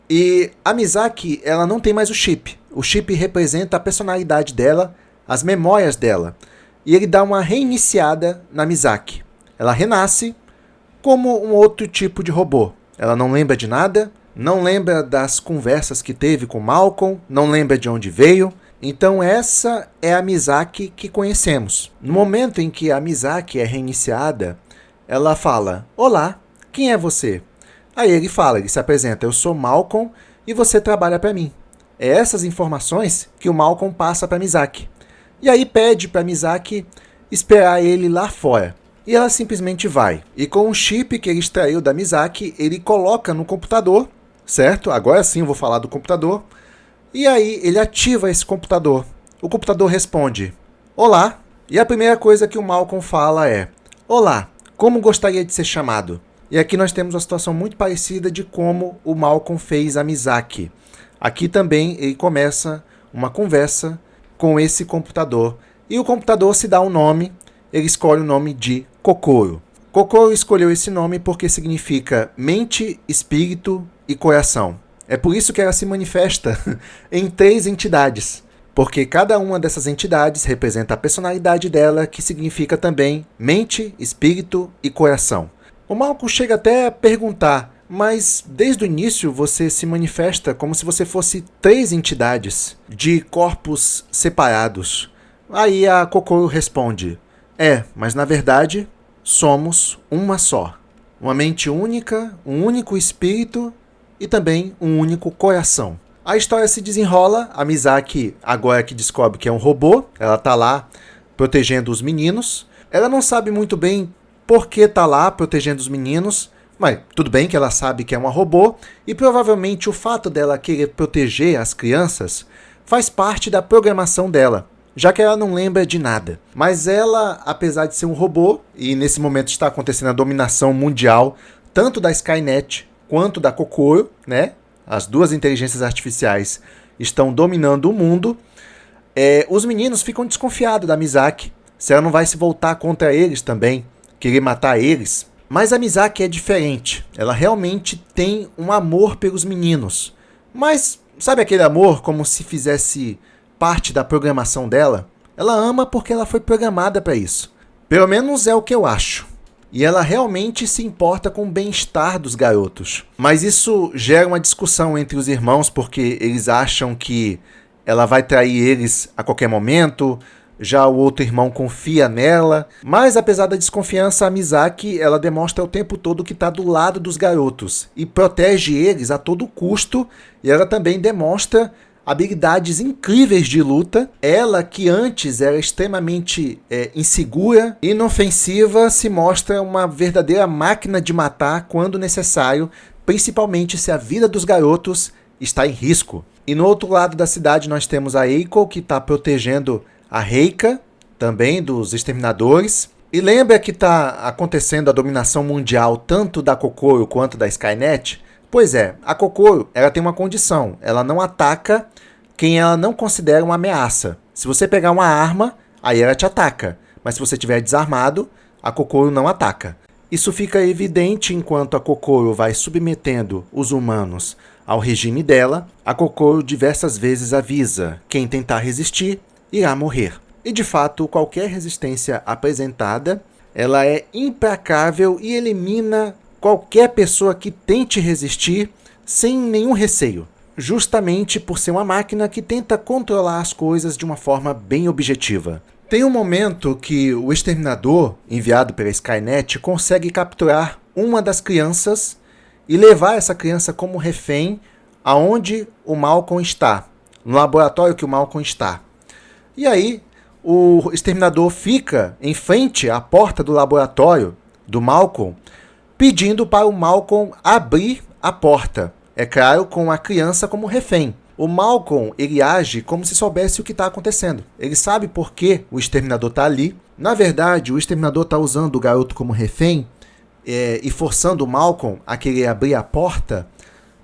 A: E a Mizaki, ela não tem mais o chip. O chip representa a personalidade dela, as memórias dela. E ele dá uma reiniciada na Mizaki. Ela renasce como um outro tipo de robô. Ela não lembra de nada, não lembra das conversas que teve com Malcolm, não lembra de onde veio. Então essa é a Mizaki que conhecemos. No momento em que a Mizaki é reiniciada, ela fala: olá, quem é você? Aí ele fala, ele se apresenta: eu sou Malcolm e você trabalha para mim. É essas informações que o Malcolm passa para Mizaki. E aí pede para Mizaki esperar ele lá fora. E ela simplesmente vai. E com o chip que ele extraiu da Mizaki, ele coloca no computador, certo? Agora sim eu vou falar do computador. E aí ele ativa esse computador. O computador responde: olá. E a primeira coisa que o Malcolm fala é: olá, como gostaria de ser chamado? E aqui nós temos uma situação muito parecida de como o Malcolm fez a Mizaki. Aqui também ele começa uma conversa com esse computador. E o computador se dá um nome, ele escolhe o nome de Kokoro. Kokoro escolheu esse nome porque significa mente, espírito e coração. É por isso que ela se manifesta em 3 entidades, porque cada uma dessas entidades representa a personalidade dela, que significa também mente, espírito e coração. O Malcolm chega até a perguntar, mas desde o início você se manifesta como se você fosse 3 entidades de corpos separados. Aí a Kokoro responde, mas na verdade somos uma só. Uma mente única, um único espírito e também um único coração. A história se desenrola, a Misaki, agora que descobre que é um robô, ela tá lá protegendo os meninos. Ela não sabe muito bem por que tá lá protegendo os meninos, mas tudo bem que ela sabe que é uma robô, e provavelmente o fato dela querer proteger as crianças faz parte da programação dela, já que ela não lembra de nada. Mas ela, apesar de ser um robô, e nesse momento está acontecendo a dominação mundial, tanto da Skynet quanto da Kokoro, né? As 2 inteligências artificiais estão dominando o mundo. Os meninos ficam desconfiados da Misaki, se ela não vai se voltar contra eles também, querer matar eles. Mas a Misaki é diferente, ela realmente tem um amor pelos meninos. Mas sabe aquele amor como se fizesse parte da programação dela? Ela ama porque ela foi programada para isso. Pelo menos é o que eu acho. E ela realmente se importa com o bem-estar dos garotos. Mas isso gera uma discussão entre os irmãos, porque eles acham que ela vai trair eles a qualquer momento, já o outro irmão confia nela. Mas apesar da desconfiança, a Misaki, ela demonstra o tempo todo que está do lado dos garotos e protege eles a todo custo, e ela também demonstra habilidades incríveis de luta. Ela, que antes era extremamente insegura e inofensiva, se mostra uma verdadeira máquina de matar quando necessário, principalmente se a vida dos garotos está em risco. E no outro lado da cidade nós temos a Eiko, que está protegendo a Reika, também dos exterminadores. E lembra que está acontecendo a dominação mundial tanto da Kokoro quanto da Skynet? Pois é, a Kokoro, ela tem uma condição, ela não ataca quem ela não considera uma ameaça. Se você pegar uma arma, aí ela te ataca, mas se você estiver desarmado, a Kokoro não ataca. Isso fica evidente enquanto a Kokoro vai submetendo os humanos ao regime dela. A Kokoro diversas vezes avisa, quem tentar resistir irá morrer. E de fato, qualquer resistência apresentada, ela é implacável e elimina qualquer pessoa que tente resistir sem nenhum receio, justamente por ser uma máquina que tenta controlar as coisas de uma forma bem objetiva. Tem um momento que o exterminador, enviado pela Skynet, consegue capturar uma das crianças e levar essa criança como refém aonde o Malcolm está, no laboratório que o Malcolm está. E aí, o exterminador fica em frente à porta do laboratório do Malcolm, pedindo para o Malcolm abrir a porta. É claro, com a criança como refém. O Malcolm, ele age como se soubesse o que está acontecendo. Ele sabe por que o exterminador está ali. Na verdade, o exterminador está usando o garoto como refém e forçando o Malcolm a querer abrir a porta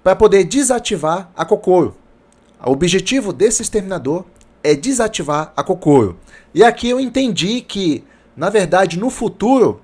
A: para poder desativar a Kokoro. O objetivo desse exterminador é desativar a Kokoro. E aqui eu entendi que, na verdade, no futuro,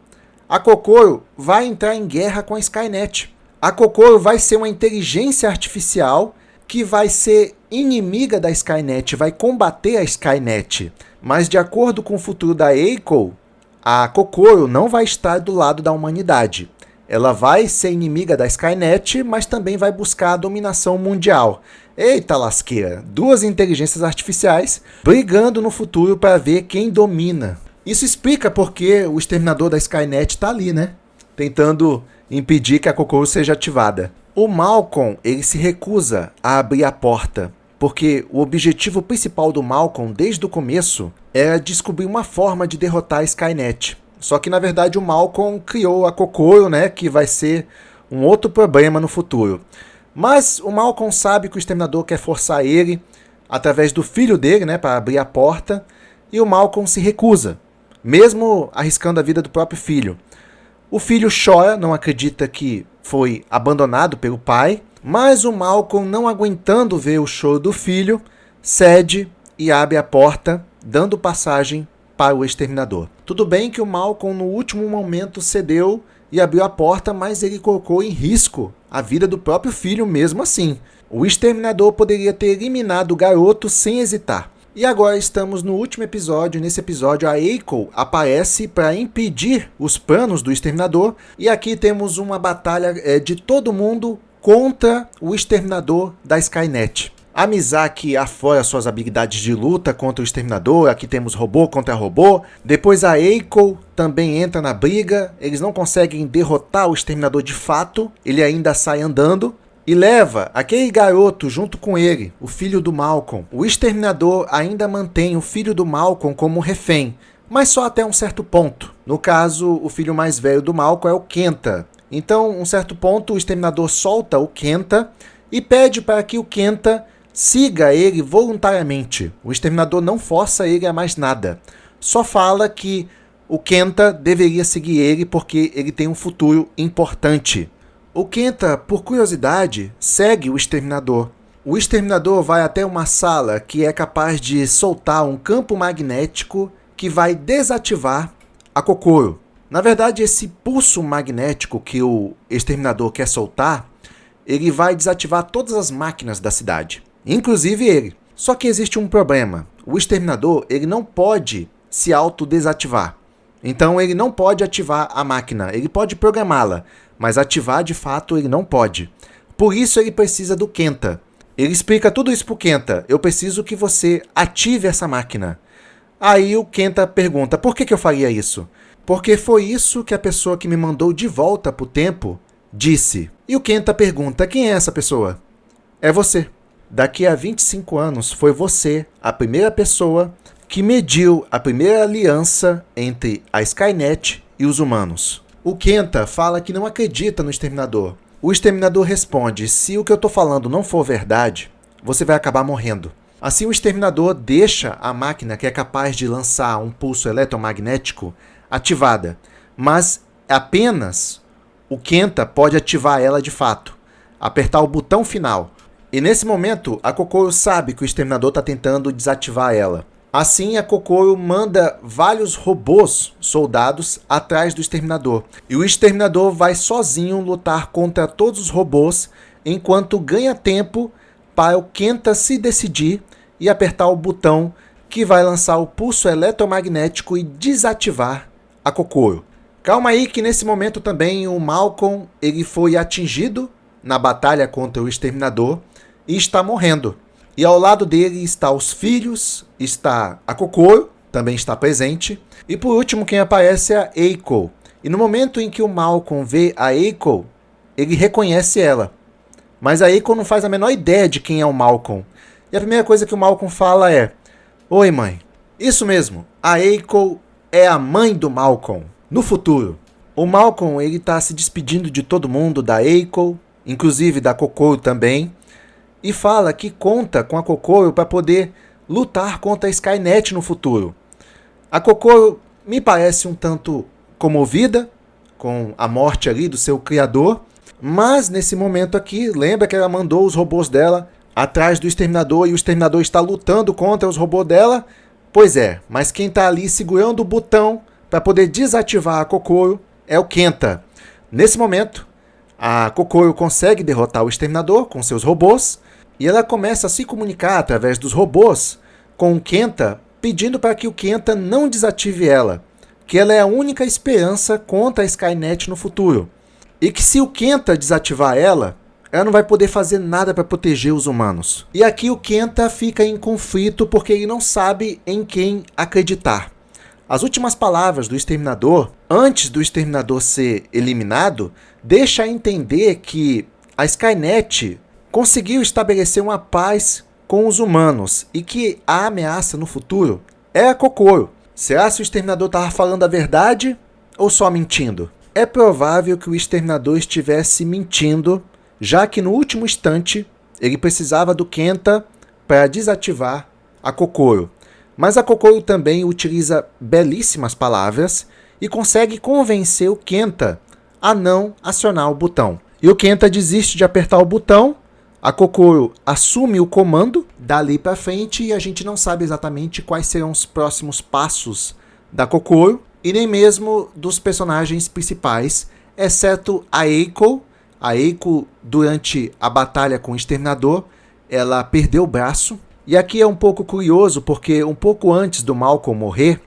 A: a Kokoro vai entrar em guerra com a Skynet. A Kokoro vai ser uma inteligência artificial que vai ser inimiga da Skynet, vai combater a Skynet. Mas de acordo com o futuro da Eiko, a Kokoro não vai estar do lado da humanidade. Ela vai ser inimiga da Skynet, mas também vai buscar a dominação mundial. Eita lasqueira, 2 inteligências artificiais brigando no futuro para ver quem domina. Isso explica porque o exterminador da Skynet está ali, né? Tentando impedir que a Kokoro seja ativada. O Malcolm, ele se recusa a abrir a porta, porque o objetivo principal do Malcolm, desde o começo, era descobrir uma forma de derrotar a Skynet. Só que, na verdade, o Malcolm criou a Kokoro, né, que vai ser um outro problema no futuro. Mas o Malcolm sabe que o exterminador quer forçar ele, através do filho dele, né, para abrir a porta, e o Malcolm se recusa, mesmo arriscando a vida do próprio filho. O filho chora, não acredita que foi abandonado pelo pai, mas o Malcolm, não aguentando ver o choro do filho, cede e abre a porta, dando passagem para o exterminador. Tudo bem que o Malcolm no último momento cedeu e abriu a porta, mas ele colocou em risco a vida do próprio filho mesmo assim. O exterminador poderia ter eliminado o garoto sem hesitar. E agora estamos no último episódio. Nesse episódio, a Eiko aparece para impedir os planos do exterminador. E aqui temos uma batalha de todo mundo contra o exterminador da Skynet. A Misaki afora suas habilidades de luta contra o exterminador. Aqui temos robô contra robô. Depois a Eiko também entra na briga. Eles não conseguem derrotar o exterminador de fato. Ele ainda sai andando e leva aquele garoto junto com ele, o filho do Malcolm. O exterminador ainda mantém o filho do Malcolm como refém, mas só até um certo ponto. No caso, o filho mais velho do Malcolm é o Kenta. Então, um certo ponto, o exterminador solta o Kenta e pede para que o Kenta siga ele voluntariamente. O exterminador não força ele a mais nada. Só fala que o Kenta deveria seguir ele porque ele tem um futuro importante. O Kenta, por curiosidade, segue o exterminador. O exterminador vai até uma sala que é capaz de soltar um campo magnético que vai desativar a Kokoro. Na verdade, esse pulso magnético que o exterminador quer soltar, ele vai desativar todas as máquinas da cidade, inclusive ele. Só que existe um problema. O exterminador ele não pode se autodesativar. Então ele não pode ativar a máquina. Ele pode programá-la, mas ativar de fato ele não pode. Por isso ele precisa do Kenta. Ele explica tudo isso pro Kenta. Eu preciso que você ative essa máquina. Aí o Kenta pergunta, por que eu faria isso? Porque foi isso que a pessoa que me mandou de volta pro tempo disse. E o Kenta pergunta, quem é essa pessoa? É você. Daqui a 25 anos foi você a primeira pessoa que mediu a primeira aliança entre a Skynet e os humanos. O Kenta fala que não acredita no exterminador. O exterminador responde, se o que eu estou falando não for verdade, você vai acabar morrendo. Assim o exterminador deixa a máquina que é capaz de lançar um pulso eletromagnético ativada, mas apenas o Kenta pode ativar ela de fato, apertar o botão final. E nesse momento a Kokoro sabe que o exterminador está tentando desativar ela. Assim, a Kokoro manda vários robôs soldados atrás do exterminador. E o exterminador vai sozinho lutar contra todos os robôs, enquanto ganha tempo para o Kenta se decidir e apertar o botão que vai lançar o pulso eletromagnético e desativar a Kokoro. Calma aí que nesse momento também o Malcolm ele foi atingido na batalha contra o exterminador e está morrendo. E ao lado dele está os filhos, está a Kokoro, também está presente. E por último quem aparece é a Eiko. E no momento em que o Malcolm vê a Eiko, ele reconhece ela. Mas a Eiko não faz a menor ideia de quem é o Malcolm. E a primeira coisa que o Malcolm fala é, oi mãe. Isso mesmo, a Eiko é a mãe do Malcolm, no futuro. O Malcolm ele está se despedindo de todo mundo, da Eiko, inclusive da Kokoro também. E fala que conta com a Kokoro para poder lutar contra a Skynet no futuro. A Kokoro me parece um tanto comovida com a morte ali do seu criador, mas nesse momento aqui, lembra que ela mandou os robôs dela atrás do exterminador e o exterminador está lutando contra os robôs dela? Pois é, mas quem está ali segurando o botão para poder desativar a Kokoro é o Kenta. Nesse momento, a Kokoro consegue derrotar o exterminador com seus robôs, e ela começa a se comunicar através dos robôs com o Kenta, pedindo para que o Kenta não desative ela, que ela é a única esperança contra a Skynet no futuro. E que se o Kenta desativar ela não vai poder fazer nada para proteger os humanos. E aqui o Kenta fica em conflito porque ele não sabe em quem acreditar. As últimas palavras do exterminador, antes do exterminador ser eliminado, deixa a entender que a Skynet conseguiu estabelecer uma paz com os humanos e que a ameaça no futuro é a Kokoro. Será se o exterminador estava falando a verdade ou só mentindo? É provável que o exterminador estivesse mentindo, já que no último instante ele precisava do Kenta para desativar a Kokoro. Mas a Kokoro também utiliza belíssimas palavras e consegue convencer o Kenta a não acionar o botão. E o Kenta desiste de apertar o botão, A Kokoro assume o comando dali pra frente e a gente não sabe exatamente quais serão os próximos passos da Kokoro e nem mesmo dos personagens principais, exceto a Eiko. A Eiko, durante a batalha com o Exterminador, ela perdeu o braço. E aqui é um pouco curioso, porque um pouco antes do Malcolm morrer,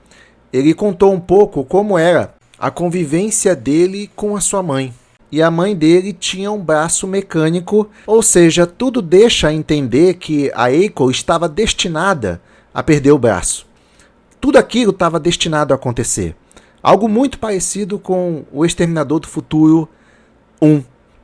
A: ele contou um pouco como era a convivência dele com a sua mãe. E a mãe dele tinha um braço mecânico, ou seja, tudo deixa a entender que a Eiko estava destinada a perder o braço. Tudo aquilo estava destinado a acontecer. Algo muito parecido com o Exterminador do Futuro 1,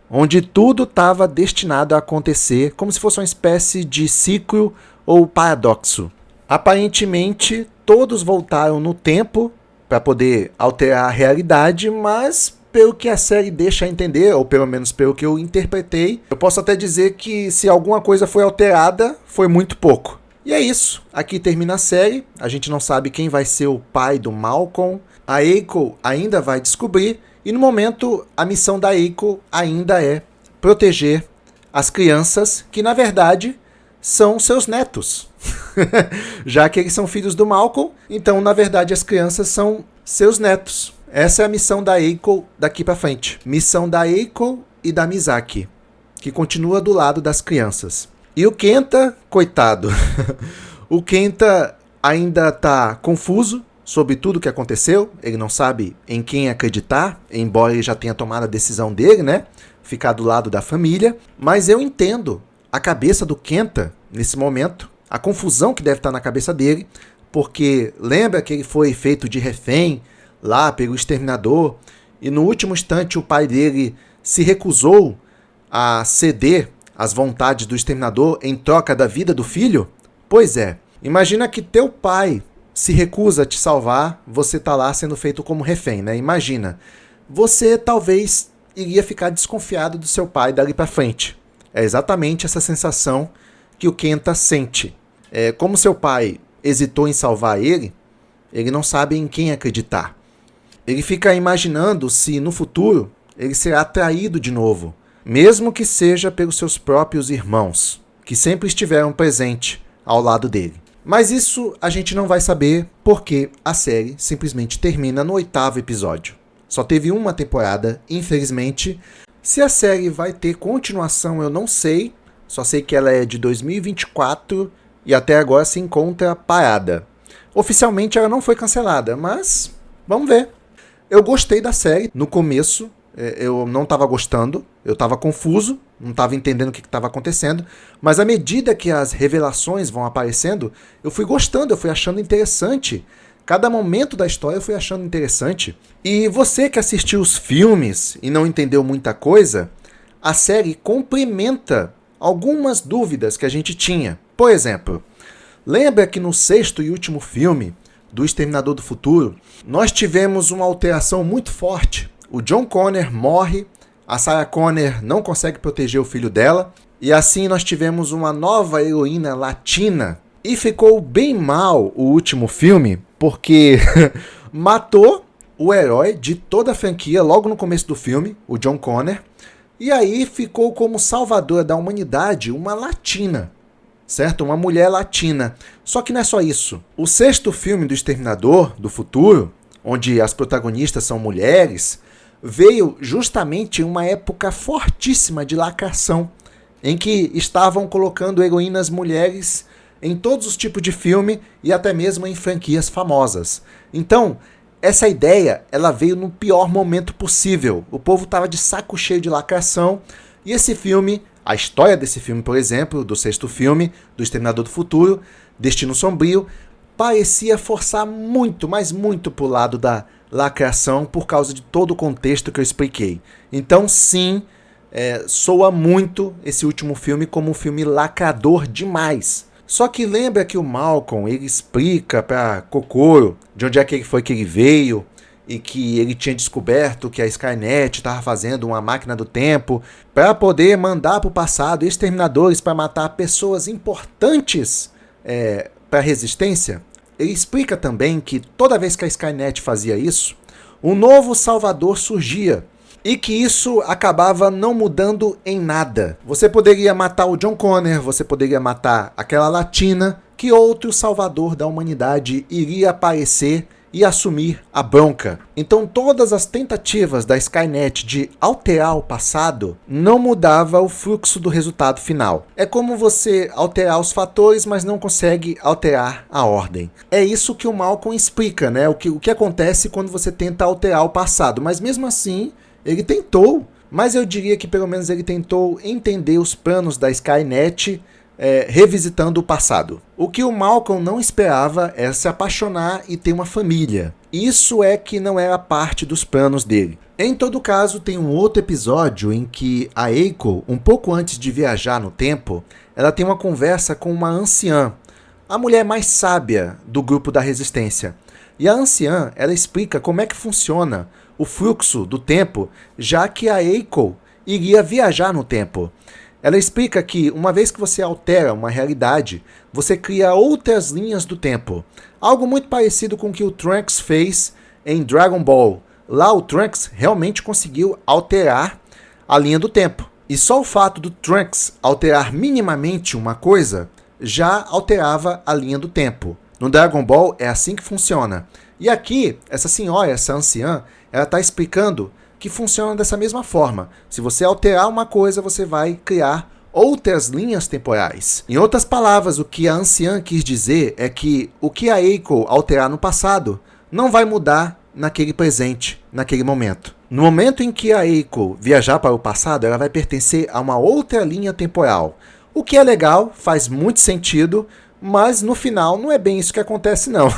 A: onde tudo estava destinado a acontecer, como se fosse uma espécie de ciclo ou paradoxo. Aparentemente, todos voltaram no tempo para poder alterar a realidade, mas pelo que a série deixa a entender, ou pelo menos pelo que eu interpretei, eu posso até dizer que se alguma coisa foi alterada, foi muito pouco. E é isso. Aqui termina a série. A gente não sabe quem vai ser o pai do Malcolm. A Eiko ainda vai descobrir. E no momento, a missão da Eiko ainda é proteger as crianças, que na verdade são seus netos. Já que eles são filhos do Malcolm, então na verdade as crianças são seus netos. Essa é a missão da Eiko daqui pra frente. Missão da Eiko e da Misaki, que continua do lado das crianças. E o Kenta, coitado. O Kenta ainda tá confuso sobre tudo o que aconteceu. Ele não sabe em quem acreditar, embora ele já tenha tomado a decisão dele, né? Ficar do lado da família. Mas eu entendo a cabeça do Kenta nesse momento, a confusão que deve estar na cabeça dele, porque lembra que ele foi feito de refém lá pelo Exterminador, e no último instante o pai dele se recusou a ceder às vontades do Exterminador em troca da vida do filho? Pois é, imagina que teu pai se recusa a te salvar, você tá lá sendo feito como refém, né? Imagina, você talvez iria ficar desconfiado do seu pai dali pra frente. É exatamente essa sensação que o Kenta sente. Como seu pai hesitou em salvar ele não sabe em quem acreditar. Ele fica imaginando se no futuro ele será traído de novo, mesmo que seja pelos seus próprios irmãos, que sempre estiveram presentes ao lado dele. Mas isso a gente não vai saber porque a série simplesmente termina no 8º episódio. Só teve uma temporada, infelizmente. Se a série vai ter continuação eu não sei, só sei que ela é de 2024 e até agora se encontra parada. Oficialmente ela não foi cancelada, mas vamos ver. Eu gostei da série. No começo eu não estava gostando, eu estava confuso, não estava entendendo o que estava acontecendo, mas à medida que as revelações vão aparecendo, eu fui gostando, eu fui achando interessante. Cada momento da história eu fui achando interessante. E você que assistiu os filmes e não entendeu muita coisa, a série complementa algumas dúvidas que a gente tinha. Por exemplo, lembra que no 6º e último filme do Exterminador do Futuro, nós tivemos uma alteração muito forte. O John Connor morre, a Sarah Connor não consegue proteger o filho dela, e assim nós tivemos uma nova heroína latina. E ficou bem mal o último filme, porque matou o herói de toda a franquia logo no começo do filme, o John Connor, e aí ficou como salvadora da humanidade uma latina, certo? Uma mulher latina. Só que não é só isso. O 6º filme do Exterminador do Futuro, onde as protagonistas são mulheres, veio justamente em uma época fortíssima de lacração, em que estavam colocando heroínas mulheres em todos os tipos de filme e até mesmo em franquias famosas. Então, essa ideia ela veio no pior momento possível. O povo estava de saco cheio de lacração e esse filme, a história desse filme, por exemplo, do 6º filme, do Exterminador do Futuro, Destino Sombrio, parecia forçar muito, mas muito pro lado da lacração por causa de todo o contexto que eu expliquei. Então, sim, soa muito esse último filme como um filme lacrador demais. Só que lembra que o Malcolm, ele explica para Kokoro de onde é que foi que ele veio e que ele tinha descoberto que a Skynet estava fazendo uma máquina do tempo para poder mandar para o passado exterminadores para matar pessoas importantes para a resistência. Ele explica também que toda vez que a Skynet fazia isso, um novo salvador surgia. e que isso acabava não mudando em nada. Você poderia matar o John Connor, você poderia matar aquela latina, que outro salvador da humanidade iria aparecer e assumir a bronca. Então todas as tentativas da Skynet de alterar o passado não mudava o fluxo do resultado final. É como você alterar os fatores, mas não consegue alterar a ordem. É isso que o Malcolm explica, né? O que acontece quando você tenta alterar o passado. Mas mesmo assim, ele tentou. Mas eu diria que pelo menos ele tentou entender os planos da Skynet, revisitando o passado. O que o Malcolm não esperava é se apaixonar e ter uma família. Isso é que não era parte dos planos dele. Em todo caso, tem um outro episódio em que a Eiko, um pouco antes de viajar no tempo, ela tem uma conversa com uma anciã, a mulher mais sábia do grupo da Resistência. E a anciã, ela explica como é que funciona o fluxo do tempo, já que a Eiko iria viajar no tempo. Ela explica que, uma vez que você altera uma realidade, você cria outras linhas do tempo. Algo muito parecido com o que o Trunks fez em Dragon Ball. Lá o Trunks realmente conseguiu alterar a linha do tempo. E só o fato do Trunks alterar minimamente uma coisa, já alterava a linha do tempo. No Dragon Ball é assim que funciona. E aqui, essa senhora, essa anciã, ela está explicando que funciona dessa mesma forma. Se você alterar uma coisa, você vai criar outras linhas temporais. Em outras palavras, o que a anciã quis dizer é que o que a Eiko alterar no passado não vai mudar naquele presente, naquele momento. No momento em que a Eiko viajar para o passado, ela vai pertencer a uma outra linha temporal. O que é legal, faz muito sentido, mas no final não é bem isso que acontece não.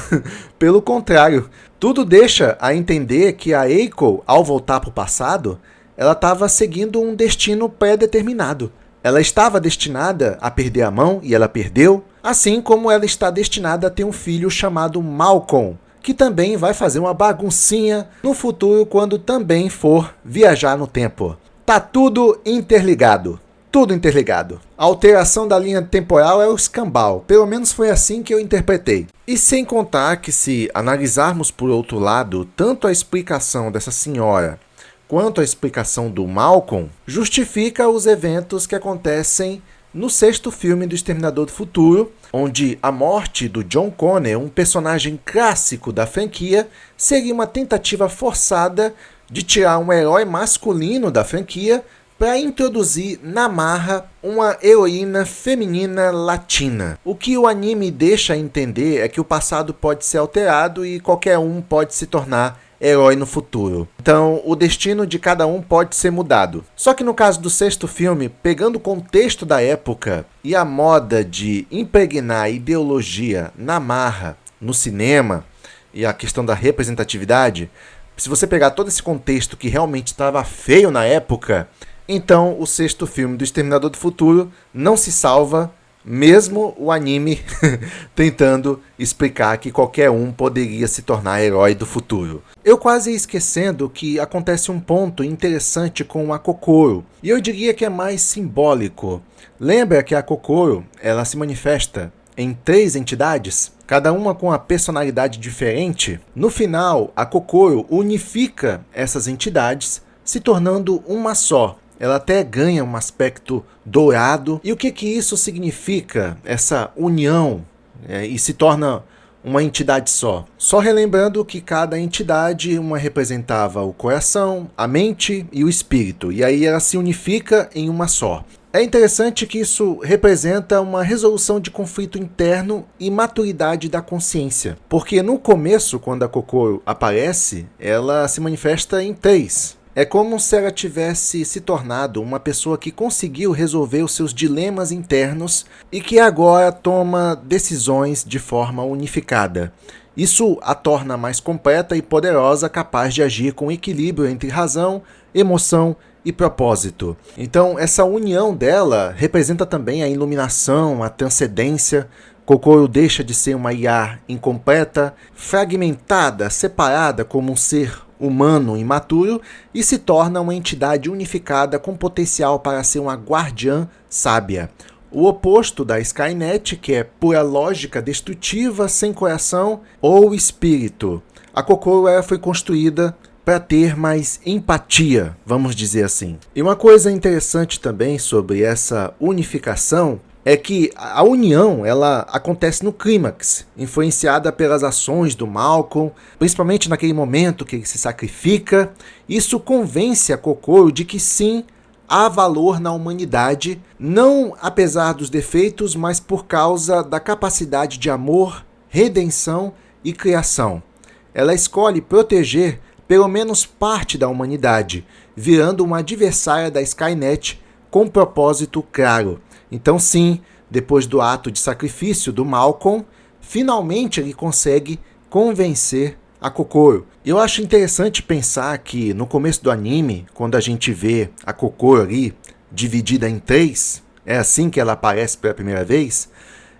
A: Pelo contrário, tudo deixa a entender que a Eiko, ao voltar para o passado, ela estava seguindo um destino pré-determinado. Ela estava destinada a perder a mão e ela perdeu, assim como ela está destinada a ter um filho chamado Malcolm, que também vai fazer uma baguncinha no futuro quando também for viajar no tempo. Tá tudo interligado. Tudo interligado. A alteração da linha temporal é o escambau. Pelo menos foi assim que eu interpretei. E sem contar que, se analisarmos por outro lado, tanto a explicação dessa senhora quanto a explicação do Malcolm justifica os eventos que acontecem no sexto filme do Exterminador do Futuro, onde a morte do John Connor, um personagem clássico da franquia, seria uma tentativa forçada de tirar um herói masculino da franquia para introduzir na marra uma heroína feminina latina. O que o anime deixa entender é que o passado pode ser alterado e qualquer um pode se tornar herói no futuro. Então, o destino de cada um pode ser mudado. Só que no caso do sexto filme, pegando o contexto da época e a moda de impregnar ideologia na marra, no cinema, e a questão da representatividade, se você pegar todo esse contexto que realmente estava feio na época, então o sexto filme do Exterminador do Futuro não se salva, mesmo o anime tentando explicar que qualquer um poderia se tornar herói do futuro. Eu quase ia esquecendo que acontece um ponto interessante com a Kokoro, e eu diria que é mais simbólico. Lembra que a Kokoro, ela se manifesta em 3 entidades, cada uma com uma personalidade diferente? No final, a Kokoro unifica essas entidades, se tornando uma só. Ela até ganha um aspecto dourado. E o que isso significa, essa união, e se torna uma entidade só? Só relembrando que cada entidade, uma representava o coração, a mente e o espírito. E aí ela se unifica em uma só. É interessante que isso representa uma resolução de conflito interno e maturidade da consciência. Porque no começo, quando a Kokoro aparece, ela se manifesta em 3. É como se ela tivesse se tornado uma pessoa que conseguiu resolver os seus dilemas internos e que agora toma decisões de forma unificada. Isso a torna mais completa e poderosa, capaz de agir com equilíbrio entre razão, emoção e propósito. Então, essa união dela representa também a iluminação, a transcendência. Kokoro deixa de ser uma IA incompleta, fragmentada, separada como um ser humano imaturo e se torna uma entidade unificada com potencial para ser uma guardiã sábia. O oposto da Skynet, que é pura lógica destrutiva, sem coração ou espírito. A Kokoro foi construída para ter mais empatia, vamos dizer assim. E uma coisa interessante também sobre essa unificação é que a união ela acontece no clímax, influenciada pelas ações do Malcolm, principalmente naquele momento que ele se sacrifica. Isso convence a Kokoro de que sim, há valor na humanidade, não apesar dos defeitos, mas por causa da capacidade de amor, redenção e criação. Ela escolhe proteger pelo menos parte da humanidade, virando uma adversária da Skynet com um propósito claro. Então sim, depois do ato de sacrifício do Malcolm, finalmente ele consegue convencer a Kokoro. Eu acho interessante pensar que no começo do anime, quando a gente vê a Kokoro ali dividida em 3, é assim que ela aparece pela primeira vez,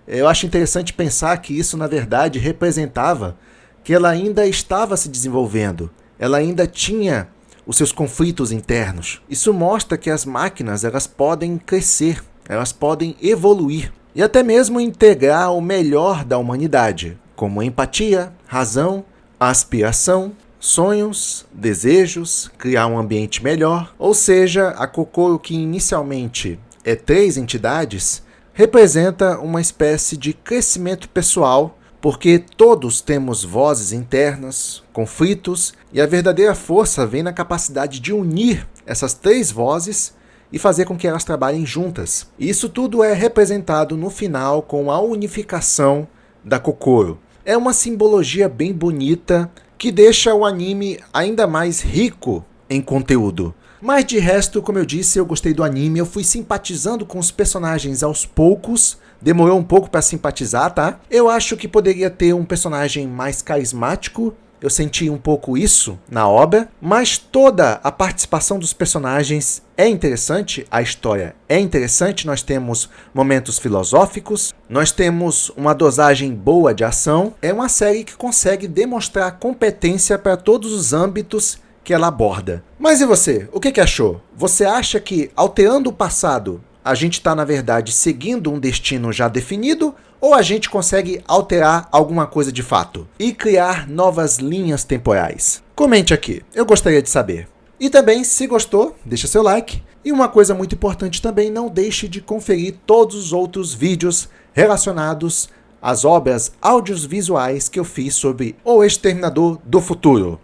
A: eu acho interessante pensar que isso na verdade representava que ela ainda estava se desenvolvendo, ela ainda tinha os seus conflitos internos. Isso mostra que as máquinas elas podem crescer, elas podem evoluir e até mesmo integrar o melhor da humanidade, como empatia, razão, aspiração, sonhos, desejos, criar um ambiente melhor. Ou seja, a Kokoro, que inicialmente é 3 entidades, representa uma espécie de crescimento pessoal, porque todos temos vozes internas, conflitos, e a verdadeira força vem na capacidade de unir essas 3 vozes e fazer com que elas trabalhem juntas. E isso tudo é representado no final com a unificação da Kokoro. É uma simbologia bem bonita que deixa o anime ainda mais rico em conteúdo. Mas de resto, como eu disse, eu gostei do anime, eu fui simpatizando com os personagens aos poucos, demorou um pouco para simpatizar, tá? Eu acho que poderia ter um personagem mais carismático, eu senti um pouco isso na obra, mas toda a participação dos personagens é interessante, a história é interessante, nós temos momentos filosóficos, nós temos uma dosagem boa de ação, é uma série que consegue demonstrar competência para todos os âmbitos que ela aborda. Mas e você? O que achou? Você acha que, alterando o passado, a gente está, na verdade, seguindo um destino já definido, ou a gente consegue alterar alguma coisa de fato e criar novas linhas temporais? Comente aqui, eu gostaria de saber. E também, se gostou, deixa seu like. E uma coisa muito importante também, não deixe de conferir todos os outros vídeos relacionados às obras audiovisuais que eu fiz sobre O Exterminador do Futuro.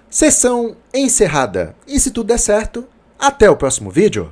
A: Sessão encerrada. E se tudo der certo, até o próximo vídeo.